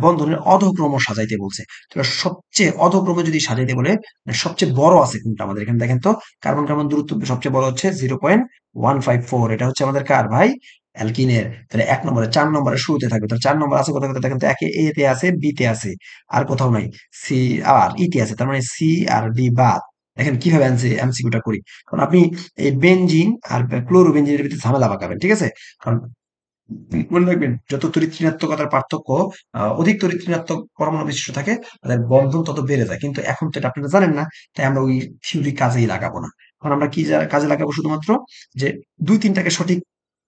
বন্ধনের অধক্রম সাজাইতে বলছে। তো সবচেয়ে অধক্রমে যদি সাজাইতে বলে, মানে সবচেয়ে বড় আছে কোনটা আমাদের, এখানে দেখেন তো, কার্বন কার্বন দূরত্ব সবচেয়ে বড় হচ্ছে 0.154, এটা হচ্ছে আমাদের কার ভাই, অ্যালকিনের তাহলে ১ নম্বরে ৪ নম্বরের শুরুতে থাকবে। তাহলে ৪ নম্বর আছে কোথায়, কোথায় দেখেন তো? একে এ তে আছে, বি তে আছে, আর কোথাও নাই। সি আর ই তে আছে। তার মানে সি আর ডি বাদ। দেখেন কিভাবে এমসিকিউটা করি। কারণ আপনি এই বেনজিন আর ক্লোরোবেনজিনের ভিতরে ঝামেলা পাকাবেন। ঠিক আছে? কারণ মনে রাখবেন যত তড়িৎ ঋণাত্মকতার পার্থক্য অধিক তড়িৎ ঋণাত্মক পরমাণু বিশিষ্ট থাকে তাদের বন্ধন তত বেড়ে যায়। কিন্তু এখন তো এটা আপনারা জানেন না, তাই আমরা ওই থিওরি কাজেই লাগাবো না। এখন আমরা কি কাজে লাগাবো? শুধুমাত্র যে ২-৩টাকে সঠিক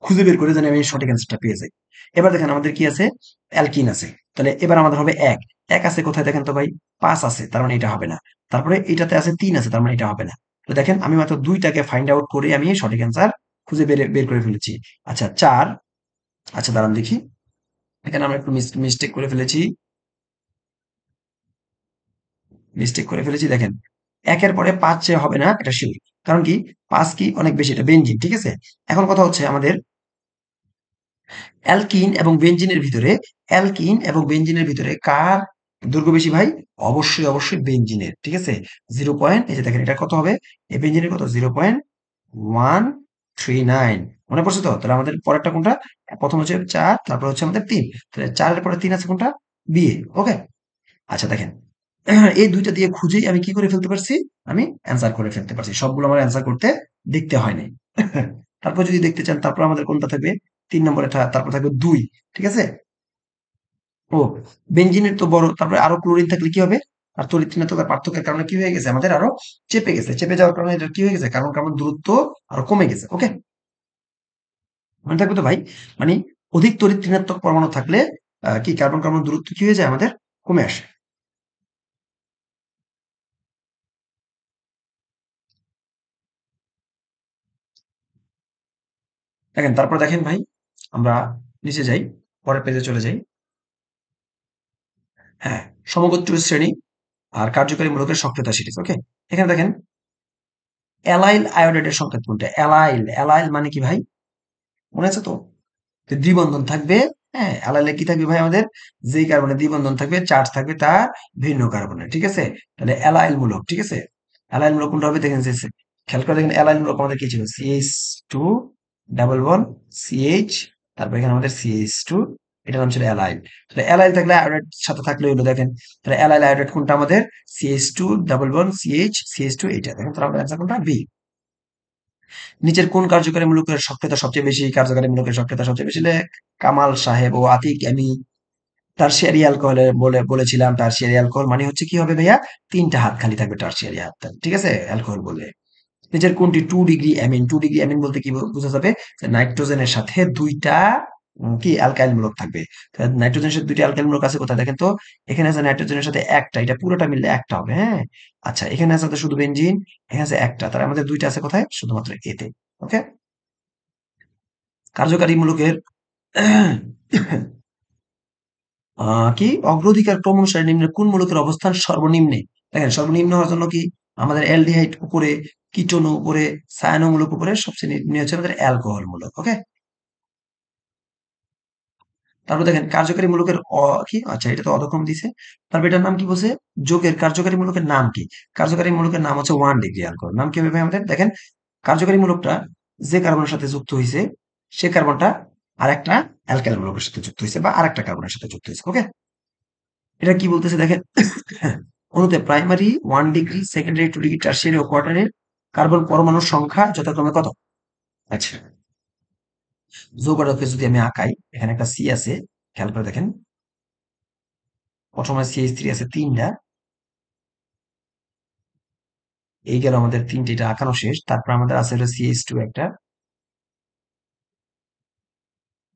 খুঁজে বের করে জানি আমি সঠিক অ্যান্সারটা পেয়ে যাই। এবার দেখেন আমাদের কি আছে? অ্যালকিন আছে। তাহলে এবার আমাদের হবে এক। এক আছে কোথায় দেখেন তো ভাই? ৫ আছে, তার মানে এটা হবে না। তারপরে এটাতে আছে ৩ আছে, তার মানে এটা হবে না। তো দেখেন আমি মাত্র ২টাকে ফাইন্ড আউট করে আমি সঠিক অ্যান্সার খুঁজে বের করে ফেলেছি। আচ্ছা ৪। আচ্ছা দাঁড়ান দেখি। এখানে আমরা একটু মিস্টেক করে ফেলেছি। দেখেন ১-এর পরে ৫ যে হবে না এটা শিওর। কারণ কি? ৫ কি অনেক বেশি, এটা বেনজিন। ঠিক আছে? এখন কথা হচ্ছে আমাদের অ্যালকিন এবং বেনজিনের ভিতরে কার দৈর্ঘ্য বেশি ভাই? অবশ্যই, অবশ্যই বেনজিনের। ঠিক আছে? ০ পয়েন্ট এই যে দেখেন এটা কত হবে? এই বেনজিনের কত? 0.139। মনে পড়ছে তো? তাহলে আমাদের পরেরটা কোনটা? ১ম হচ্ছে ৪, তারপর হচ্ছে আমাদের ৩। তাহলে ৪ এর পরে ৩ আছে কোনটা? B A. ওকে? আচ্ছা দেখেন এই ২টা দিয়ে খুঁজেই আমি কি করে ফেলতে পারছি? আমি অ্যান্সার করে ফেলতে পারছি। সবগুলো আমার অ্যান্সার করতে দেখতে হয় নাই। তারপর যদি দেখতে চান তারপর আমাদের কোনটা থাকবে? ৩ নম্বরেরটা তারপর থাকবে ২। ঠিক আছে? ও বেনজিনের তো বড়। তারপরে আরো ক্লোরিন থাকলে কি হবে? আর তড়িৎ ঋণাত্মতার পার্থক্যের কারণে কি হয়ে গেছে? আমাদের আরো চেপে গেছে। চেপে যাওয়ার কারণে এটা কি হয়ে গেছে? কার্বন কার্বন দূরত্ব আরো কমে গেছে। ওকে? মনে থাকবে তো ভাই? মানে অধিক তড়িৎ ঋণাত্মক পরমাণু থাকলে কি কার্বন কার্বন দূরত্ব কি হয়ে যায় আমাদের? কমে আসে। দেখেন তারপর দেখেন ভাই, আমরা নিচে যাই, পরের পেজে চলে যাই। হ্যাঁ, সমগোত্রীয় শ্রেণী আর কার্যকারী মূলকের সক্রিয়তা সিরিজ। ওকে? এখানে দেখেন অ্যালাইল আয়োডাইডের সংকেত কোনটা? অ্যালাইল, অ্যালাইল মানে কি ভাই? মনে আছে তো? যে দ্বিবন্ধন থাকবে। হ্যাঁ, অ্যালাইলে কি থাকবে ভাই আমাদের? যেই কার্বনে দ্বিবন্ধন থাকবে, চার্জ থাকবে তার ভিন্ন কার্বনে। ঠিক আছে? তাহলে অ্যালাইল মূলক। ঠিক আছে? অ্যালাইল মূলক কোনটা হবে? দেখেন যে খেয়াল করে দেখেন অ্যালাইল মূলক আমাদের কি ছিল? CH2 ডাবল বন্ড CH, তারপর এখানে আমাদের CH2, এটার নাম ছিল অ্যালাইল। তাহলে অ্যালাইল থাকলে আয়োডাইড সাথে থাকলে হলো দেখেন। তাহলে অ্যালাইল আয়োডাইড কোনটা আমাদের? CH2 double bond CH, CH2 এইটা। দেখেন তাহলে আমাদের অ্যান্সার কোনটা? বি। নিচের কোন কার্যকারী মূলকের সক্রিয়তা সবচেয়ে বেশি? কার্যকারী মূলকের সক্রিয়তা সবচেয়ে বেশি হলে কামাল সাহেব ও আতিক আমি টারশিয়ারি অ্যালকোহলের বলেছিলাম। টারশিয়ারি অ্যালকোহল মানে হচ্ছে কি হবে ভাইয়া? ৩টা হাত খালি থাকবে টারশিয়ারি হাত। ঠিক আছে? অ্যালকোহল বললে নিচের কোনটি 2 ডিগ্রি অ্যামিন? 2 ডিগ্রি অ্যামিন বলতে কি বোঝা যাবে? যে নাইট্রোজেনের সাথে ২টা কি অ্যালকাইল মূলক থাকবে। নাইট্রোজেনের সাথে ২টা অ্যালকাইল মূলক আছে কোথায় দেখেন তো? এখানে আছে নাইট্রোজেনের সাথে একটা, এটা পুরোটা মিললে একটা হবে। হ্যাঁ? আচ্ছা এখানে আছে শুধু বেনজিন, এখানে আছে একটা। তার আমাদের ২টা আছে কোথায়? শুধুমাত্র এতে। ওকে? কার্যকারী মূলকের কি অগ্রাধিকার ক্রম অনুসারে নিম্নে কোন মূলকের অবস্থান সর্বনিম্নে? দেখেন সর্বনিম্ন হওয়ার জন্য কি আমাদের অ্যালডিহাইড উপরে, কিটোন উপরে, সায়ানো মূলক উপরে, সবচেয়ে নিম্নে হচ্ছে আমাদের অ্যালকোহল মূলক। ওকে? তারপর দেখেন কার্যকারী মূলকের কি আচ্ছা এটা তো অধক্রম দিছে। তারপর এটার নাম কি বলছে? যোগের কার্যকারী মূলকের নাম কি? কার্যকারী মূলকের নাম হচ্ছে 1 ডিগ্রি অ্যালকোহল। নাম কি হবে ভাই আমাদের? দেখেন কার্যকারী মূলকটা যে কার্বনের সাথে যুক্ত হয়েছে সে কার্বনটা আরেকটা অ্যালকাইল মূলকের সাথে যুক্ত হয়েছে বা আরেকটা কার্বনের সাথে যুক্ত হয়েছে। ওকে? এটা কি বলতেছে দেখেন অণুতে primary 1 degree, secondary 2 degree, tertiary ও কোয়াটারের কার্বন পরমাণুর সংখ্যা যথাক্রমে কত? আচ্ছা যৌগটাকে যদি আমি আঁকাই, এখানে একটা সি আছে, খেয়াল করে দেখেন। প্রথমে CH3 আছে ৩টা, এই গেল আমাদের ৩টে, এটা আঁকানো শেষ। তারপর আমাদের আছে হলো CH2 একটা,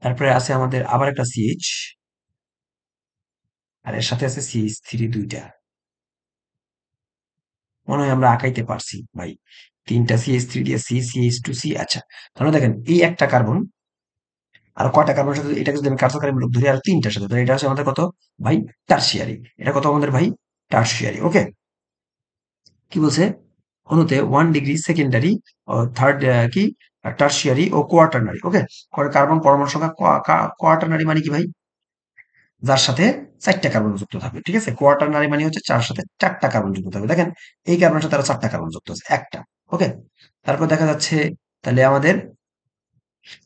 তারপরে আছে আমাদের আবার একটা CH, আর এর সাথে আছে CH3 ২টা। মনে হয় আমরা আঁকাইতে পারছি ভাই। ৩টা CH3 দিয়ে CH2C। আচ্ছা তাহলে দেখেন এই একটা কার্বন আর কয়টা কার্বনের সাথে, এটাকে যদি আমি কার্যকারী মূলক ধরি আর ৩টার সাথে, তাহলে এটা হচ্ছে আমাদের কত ভাই? টারশিয়ারি। এটা কত আমাদের ভাই? টারশিয়ারি। ওকে? কি বলছে? অণুতে 1 ডিগ্রি, সেকেন্ডারি ও থার্ড কি টারশিয়ারি ও কোয়াটারনারি। ওকে? কার্বন পরমাণু সংখ্যা কোয়াটারনারি মানে কি ভাই? যার সাথে ৪টা কার্বন যুক্ত থাকবে। ঠিক আছে? কোয়াটারনারি মানে হচ্ছে যার সাথে ৪টা কার্বন যুক্ত থাকবে। দেখেন এই কার্বনের সাথে আরো ৪টা কার্বন যুক্ত আছে, একটা। ওকে? তারপর দেখা যাচ্ছে তাহলে আমাদের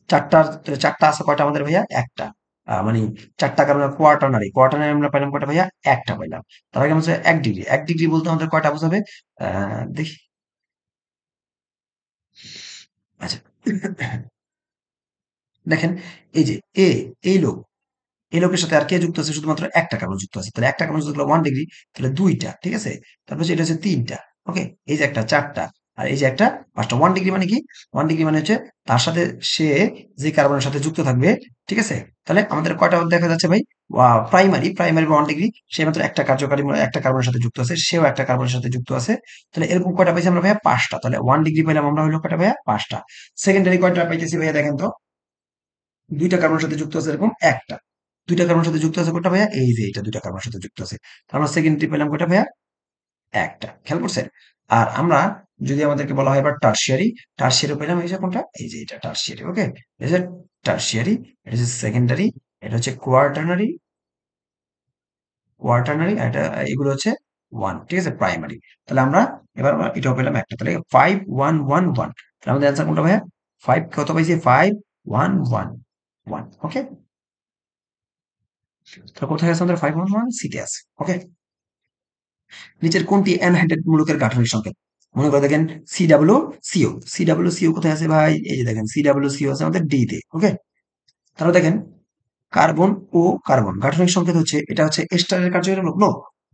চারটা, চারটা আছে কয়টা আমাদের ভাইয়া? একটা। মানে চারটা কারণে কোয়াটারনারি, কোয়াটারনারি আমরা পাইলাম কয়টা ভাইয়া? একটা পাইলাম। তার আগে হচ্ছে 1 ডিগ্রি, 1 ডিগ্রি বলতে আমাদের কয়টা বোঝাবে? দেখি। আচ্ছা, দেখেন এই যে এ, এই লোক, এই লোকের সাথে আর কে যুক্ত আছে? শুধুমাত্র একটা কার্বন যুক্ত আছে। তাহলে একটা কার্বন যুক্ত হলো 1 ডিগ্রি, তাহলে দুইটা, ঠিক আছে? তারপর হচ্ছে এটা হচ্ছে তিনটা। ওকে, এই যে একটা চারটা, আর এই যে একটা পাঁচটা। 1 ডিগ্রি মানে কি? 1 ডিগ্রি মানে হচ্ছে তার সাথে সে যে কার্বনের সাথে যুক্ত থাকবে, ঠিক আছে? তাহলে আমাদের কয়টা দেখা যাচ্ছে ভাই? প্রাইমারি, প্রাইমারি বা 1 ডিগ্রি, সে মাত্র একটা কার্যকারী একটা কার্বনের সাথে যুক্ত আছে, সেও একটা কার্বনের সাথে যুক্ত আছে। তাহলে এরকম কয়টা পাইছি আমরা ভাইয়া? পাঁচটা। তাহলে 1 ডিগ্রি পেলাম আমরা, হলো কয়টা ভাইয়া? পাঁচটা। সেকেন্ডারি কয়টা পাইতেছি ভাইয়া? দেখেন তো, দুইটা কার্বনের সাথে যুক্ত আছে এরকম একটা। দুইটা কার্বনের সাথে যুক্ত আছে কয়টা ভাইয়া? এই যে এটা দুইটা কার্বনের সাথে যুক্ত আছে। তার আমরা সেকেন্ডারি পেলাম কয়টা ভাইয়া? একটা। খেয়াল করছেন? আর আমরা যদি আমাদেরকে বলা হয় এবার টার্সিয়ারি, টার্সিয়ারি পেলাম এই যে কোনটা? এই যে এটা টার্সিয়ারি। ওকে, এই যে টার্সিয়ারি, এটা হচ্ছে সেকেন্ডারি, এটা হচ্ছে কোয়াটারনারি, কোয়াটারনারি, আর এটা এগুলো হচ্ছে ওয়ান, ঠিক আছে, প্রাইমারি। তাহলে আমরা এবার আমরা এটাও পেলাম একটা। তাহলে 5 1 1 1। তাহলে আমাদের অ্যান্সার কোনটা ভাইয়া? 5 কত পাইছি? 5 1 1 1। ওকে, তাহলে কোথায় আছে আমাদের? 5 1 1 সিতে আছে। ওকে, নিচের কোনটি অ্যানহাইড্রেট মূলকের গাঠনিক সংকেত? মনে করে দেখেন C W C O, C W C O কোথায় আছে ভাই? এই যে দেখেন সি ডাব্লিউ সিও আছে আমাদের ডি তে। ওকে, তাহলে দেখেন কার্বন ও কার্বন গাঠনিক সংকেত হচ্ছে, এটা হচ্ছে এস্টারের কার্যকরী মূলক নো,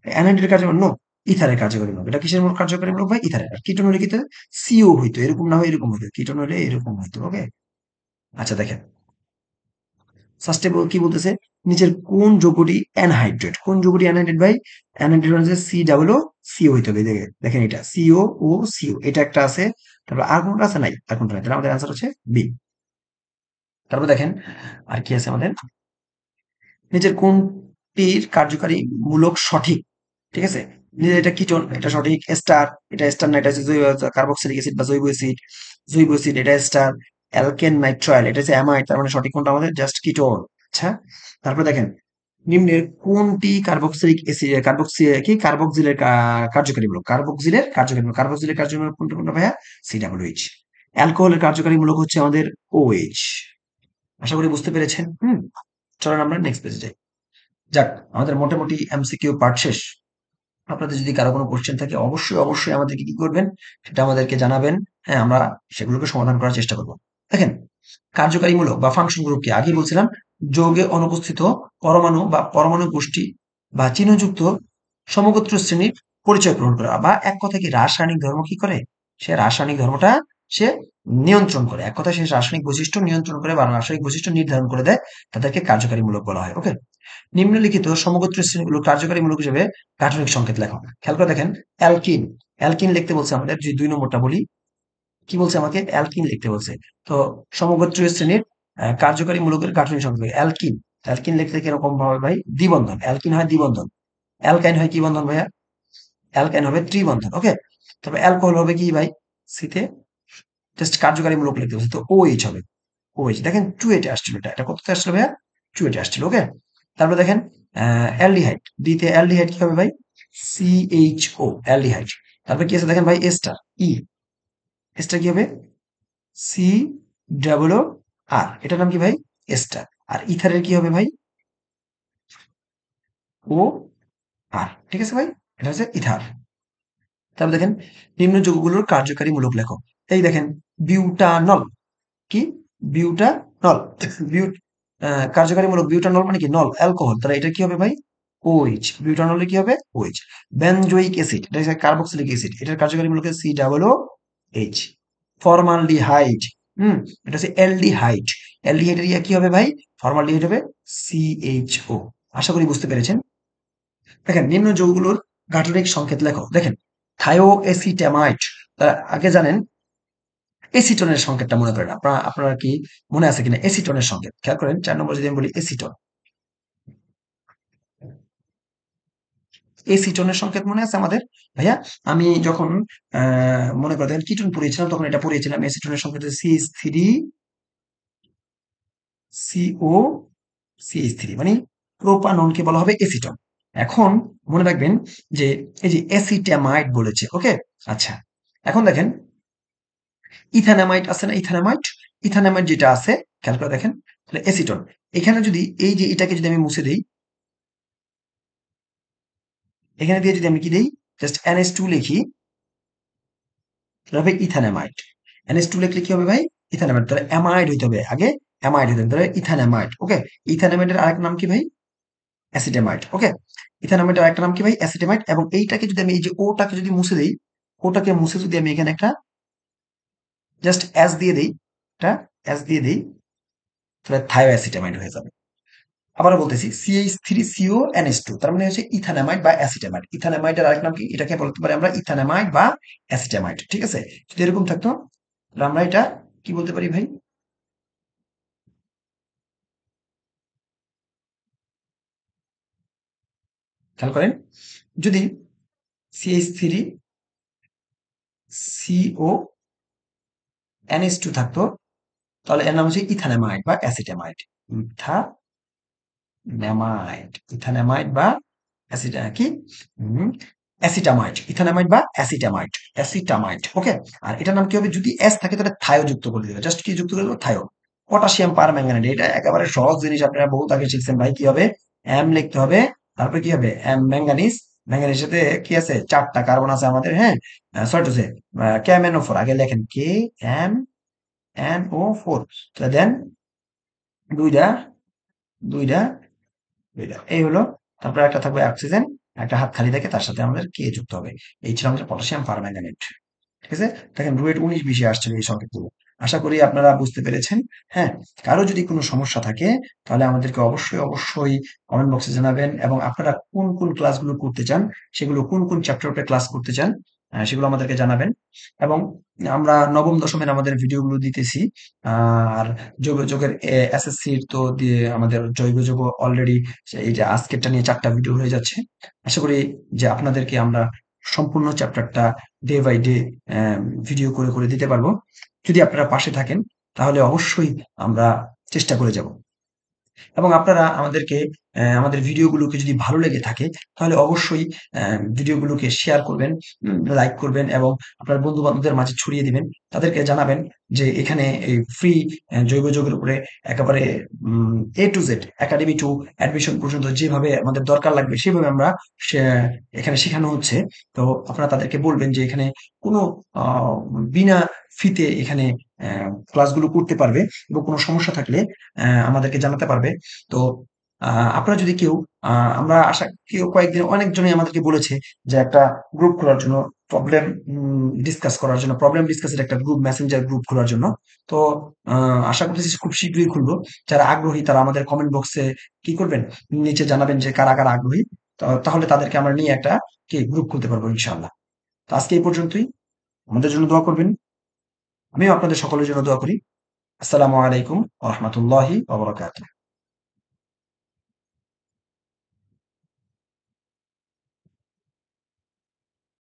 অ্যানহাইড্রেটের কার্যকরী নো, ইথারের কার্যকরী মূলক। এটা কিসের মূলক কার্যকরী মূলক ভাই? ইথারের। আর কিটোন হলে কিন্তু সিও হইতো, এরকম না হয় এরকম হইতো, কিটোন হলে এরকম হইতো। ওকে, আচ্ছা দেখেন ফার্স্টে কি বলতেছে? নিচের কোন যৌগটি অ্যানহাইড্রেট? কোন যৌগটি অ্যানহাইড্রেট ভাই? অ্যানহাইড্রেট হচ্ছে সি ডাবল সিও হইতে হবে। দেখেন এটা সিও ও সিও, এটা একটা আছে। তারপর আর কোনটা আছে? নাই, আর কোনটা নাই। তাহলে আমাদের আনসার হচ্ছে বি। তারপর দেখেন আর কি আছে আমাদের? নিচের কোনটির কার্যকারী মূলক সঠিক? ঠিক আছে, এটা কিটোন, এটা সঠিক। এস্টার, এটা এস্টার না, এটা হচ্ছে কার্বক্সিলিক অ্যাসিড বা জৈব অ্যাসিড, জৈব অ্যাসিড এটা এস্টার। অ্যালকেন নাইট্রাইল এটা হচ্ছে অ্যামাইড, তার মানে সঠিক কোনটা আমাদের? Just ketone. আচ্ছা, তারপর দেখেন নিম্নের কোনটি কার্বক্সিলিক অ্যাসিড, কার্বক্সি কি কার্বক্সিলের কার্যকারী মূলক? কার্বক্সিলের কার্যকারী মূলক, কার্বক্সিলের কার্যকারী মূলক কোনটা কোনটা ভাইয়া? সিডাব্লিউএইচ। অ্যালকোহলের কার্যকারী মূলক হচ্ছে আমাদের ওএইচ। আশা করি বুঝতে পেরেছেন। চলেন আমরা নেক্সট পেজে যাই। যাক, আমাদের মোটামুটি এমসিকিউ পার্ট শেষ। আপনাদের যদি কারো কোনো কোশ্চেন থাকে অবশ্যই অবশ্যই আমাদেরকে কি করবেন? সেটা আমাদেরকে জানাবেন। হ্যাঁ, আমরা সেগুলোকে সমাধান করার চেষ্টা করব। দেখেন কার্যকারীমূলক বা ফাংশন গ্রুপ কি? আগেই বলছিলাম, যৌগে অনুপস্থিত পরমাণু বা পরমাণু গোষ্ঠী বা চিহ্নযুক্ত সমগোত্র শ্রেণীর পরিচয় গ্রহণ করে, বা এক কথা কি রাসায়নিক ধর্ম কি করে? সে রাসায়নিক ধর্মটা সে নিয়ন্ত্রণ করে। এক কথা সে রাসায়নিক বৈশিষ্ট্য নিয়ন্ত্রণ করে বা রাসায়নিক বৈশিষ্ট্য নির্ধারণ করে দেয়, তাদেরকে কার্যকারীমূলক বলা হয়। ওকে, নিম্নলিখিত সমগোত্র শ্রেণীগুলো কার্যকারীমূলক হিসেবে গাঠনিক সংকেত লেখো। খেয়াল করে দেখেন অ্যালকিন, অ্যালকিন লিখতে বলছে আমাদের। যদি 2 নম্বরটা বলি, কি বলছে আমাকে? অ্যালকিন লিখতে বলছে। তো সমগোত্রীয় শ্রেণীর কার্যকারী মূলকের গাঠনিক সংকেত অ্যালকিন। অ্যালকিন লিখতে কিরকম ভাবে ভাই? দ্বিবন্ধন। অ্যালকিন হয় দ্বিবন্ধন, অ্যালকাইন হয় কি বন্ধন ভাইয়া? অ্যালকাইন হবে ত্রিবন্ধন। ওকে, তবে অ্যালকোহল হবে কি ভাই? সিতে জাস্ট কার্যকারী মূলক লিখতে বলছে, তো ওএইচ হবে। ওএইচ দেখেন 2 আসছিল, এটা এটা কততে আসছিল ভাইয়া? 2 আসছিল। ওকে, তারপর দেখেন অ্যালডিহাইড, ডিতে অ্যালডিহাইড কি হবে ভাই? CHO aldehyde. তারপর কি আছে দেখেন ভাই? এস্টার, ই, এস্টার কি হবে? সি ডাবল আর, এটার নাম কি ভাই? এস্টার। আর ইথারের কি হবে ভাই? ও আর, ঠিক আছে ভাই, এটা হচ্ছে ইথার। তারপর দেখেন নিম্ন যৌগগুলোর কার্যকারী মূলক লেখো। এই দেখেন বিউটানল, কি? বিউটানল, বিউট কার্যকারী মূলক বিউটানল মানে কি? নল, অ্যালকোহল। তাহলে এটা কি হবে ভাই? ওইচ। বিউটানলে কি হবে? ওইচ। বেনজোইক অ্যাসিড, এটা হচ্ছে কার্বক্সিলিক অ্যাসিড, এটার কার্যকারী মূলক C double O H. Formaldehyde, এটা হচ্ছে অ্যালডিহাইড। অ্যালডিহাইডের ইয়া কি হবে ভাই? ফরমালডিহাইড হবে সিএইচও। আশা করি বুঝতে পেরেছেন। দেখেন নিম্ন যৌগগুলোর গাঠনিক সংকেত লেখো। দেখেন থায়োএসিটামাইড, আগে জানেন এসিটনের সংকেতটা মনে করেন। আপনারা কি মনে আছে কিনা এসিটনের সংকেত? খেয়াল করেন 4 নম্বর যদি আমি বলি এসিটন, এসিটনের সংকেত মনে আছে আমাদের ভাইয়া? আমি যখন মনে করে দেখেন কিটন পড়িয়েছিলাম, তখন এটা পড়িয়েছিলাম। এসিটনের সংকেত CH3 CO CH3, মানে প্রোপাননকে বলা হবে এসিটন। এখন মনে রাখবেন যে এই যে অ্যাসিটামাইড বলেছে। ওকে, আচ্ছা, এখন দেখেন ইথানামাইট আছে না? ইথানামাইট, ইথানামাইড যেটা আছে, খেয়াল করে দেখেন, তাহলে এসিটন। এখানে যদি এই যে এটাকে যদি আমি মুছে দেই, এখানে দিয়ে যদি আমি কি দেই, জাস্ট NH2 লিখি, তাহলে হবে ইথানামাইড। NH2 লিখলে কি হবে ভাই? ইথানামাইড। তাহলে অ্যামাইড হইতে হবে আগে, অ্যামাইড হইতে হবে, তাহলে ইথানামাইড। ওকে, ইথানামাইডের আরেক নাম কি ভাই? অ্যাসিটামাইড। ওকে, ইথানামাইডের আরেকটা নাম কি ভাই? অ্যাসিটামাইড। এবং এইটাকে যদি আমি এই যে ওটাকে যদি মুছে দেই, ওটাকে মুছে যদি আমি এখানে একটা জাস্ট অ্যাস দিয়ে দেই, একটা অ্যাস দিয়ে দেই, তাহলে থায়োঅ্যাসিটামাইড হয়ে যাবে। আবারও বলতেছি, CH3CO NH2, তার মানে হচ্ছে ইথানামাইড বা অ্যাসিটামাইড। ইথানামাইডের আরেক নাম কি? এটাকে বলতে পারি আমরা ইথানামাইড বা অ্যাসিটামাইড। ঠিক আছে, যদি এরকম থাকতো তাহলে আমরা এটা কি বলতে পারি ভাই? খেয়াল করেন, যদি CH3CO NH2 থাকতো, তাহলে এর নাম হচ্ছে ইথানামাইড বা অ্যাসিটামাইড। ইথানামাইড, ইথানামাইড বা কি অ্যাসিটামাইড, ইথানামাইড বা অ্যাসিটামাইড, অ্যাসিটামাইড। ওকে, আর এটার নাম কি হবে? যদি এস থাকে তাহলে থায়ো যুক্ত করে দিবে, জাস্ট কি যুক্ত করে দেবো? থায়ো। পটাশিয়াম পার ম্যাঙ্গানেট, এটা একেবারে সহজ জিনিস, আপনারা বহুত আগে শিখছেন ভাই। কি হবে? এম লিখতে হবে, তারপরে কি হবে? M manganese. ম্যাঙ্গানিজ সাথে কি আছে? চারটা কার্বন আছে আমাদের, হ্যাঁ। সরি টু সে, KMnO4 আগে লেখেন, KMnO4, তাহলে দেন দুইটা, দুইটা, দুইটা, এই হলো। তারপরে একটা থাকবে অক্সিজেন, একটা হাত খালি থাকে, তার সাথে আমাদের কে যুক্ত হবে। এই ছিল আমাদের পটাশিয়াম পারম্যাঙ্গানেট। ঠিক আছে, দেখেন রুয়েট 19-20 আসছিল এই সংকেতগুলো। আশা করি আপনারা বুঝতে পেরেছেন। হ্যাঁ, কারো যদি কোনো সমস্যা থাকে তাহলে আমাদেরকে অবশ্যই অবশ্যই কমেন্ট বক্সে জানাবেন, এবং আপনারা কোন কোন ক্লাসগুলো করতে চান, সেগুলো কোন কোন চ্যাপ্টার উপরে ক্লাস করতে চান, সেগুলো আমাদেরকে জানাবেন। এবং আমরা নবম দশমের আমাদের ভিডিওগুলো দিতেছি। আর জৈব যৌগের SSCর তো দিয়ে আমাদের জৈব যৌগ অলরেডি, এই যে আজকেরটা নিয়ে 4টা ভিডিও হয়ে যাচ্ছে। আশা করি যে আপনাদেরকে আমরা সম্পূর্ণ চ্যাপ্টারটা ডে বাই ডে ভিডিও করে করে দিতে পারবো। যদি আপনারা পাশে থাকেন তাহলে অবশ্যই আমরা চেষ্টা করে যাব। এবং আপনারা আমাদেরকে আমাদের ভিডিওগুলোকে যদি ভালো লেগে থাকে তাহলে অবশ্যই ভিডিওগুলোকে শেয়ার করবেন, লাইক করবেন, এবং আপনার বন্ধু বান্ধবদের মাঝে ছড়িয়ে দিবেন। তাদেরকে জানাবেন যে এখানে এই ফ্রি জৈব যৌগের উপরে একেবারে A to Z, academy two admission পর্যন্ত যেভাবে আমাদের দরকার লাগবে সেভাবে আমরা এখানে শেখানো হচ্ছে। তো আপনারা তাদেরকে বলবেন যে এখানে কোনো আহ, বিনা ফিতে এখানে ক্লাসগুলো করতে পারবে, এবং কোনো সমস্যা থাকলে আমাদেরকে জানাতে পারবে। তো আপনারা যদি কেউ, আমরা আশা, কেউ কয়েকদিন অনেকজনই আমাদেরকে বলেছে যে একটা গ্রুপ খোলার জন্য, প্রবলেম ডিসকাস করার জন্য, প্রবলেম ডিসকাসের একটা গ্রুপ, মেসেঞ্জার গ্রুপ খোলার জন্য। তো আশা করতেছি খুব শীঘ্রই খুলবো। যারা আগ্রহী তারা আমাদের কমেন্ট বক্সে কি করবেন, নিচে জানাবেন যে কারা কারা আগ্রহী। তাহলে তাদেরকে আমরা নিয়ে একটা কি গ্রুপ খুলতে পারবো ইনশাআল্লাহ। তো আজকে এই পর্যন্তই। আমাদের জন্য দোয়া করবেন, আমিও আপনাদের সকলের জন্য দোয়া করি। আসসালামু আলাইকুম ওয়া রাহমাতুল্লাহি ওয়া বারাকাতুহু।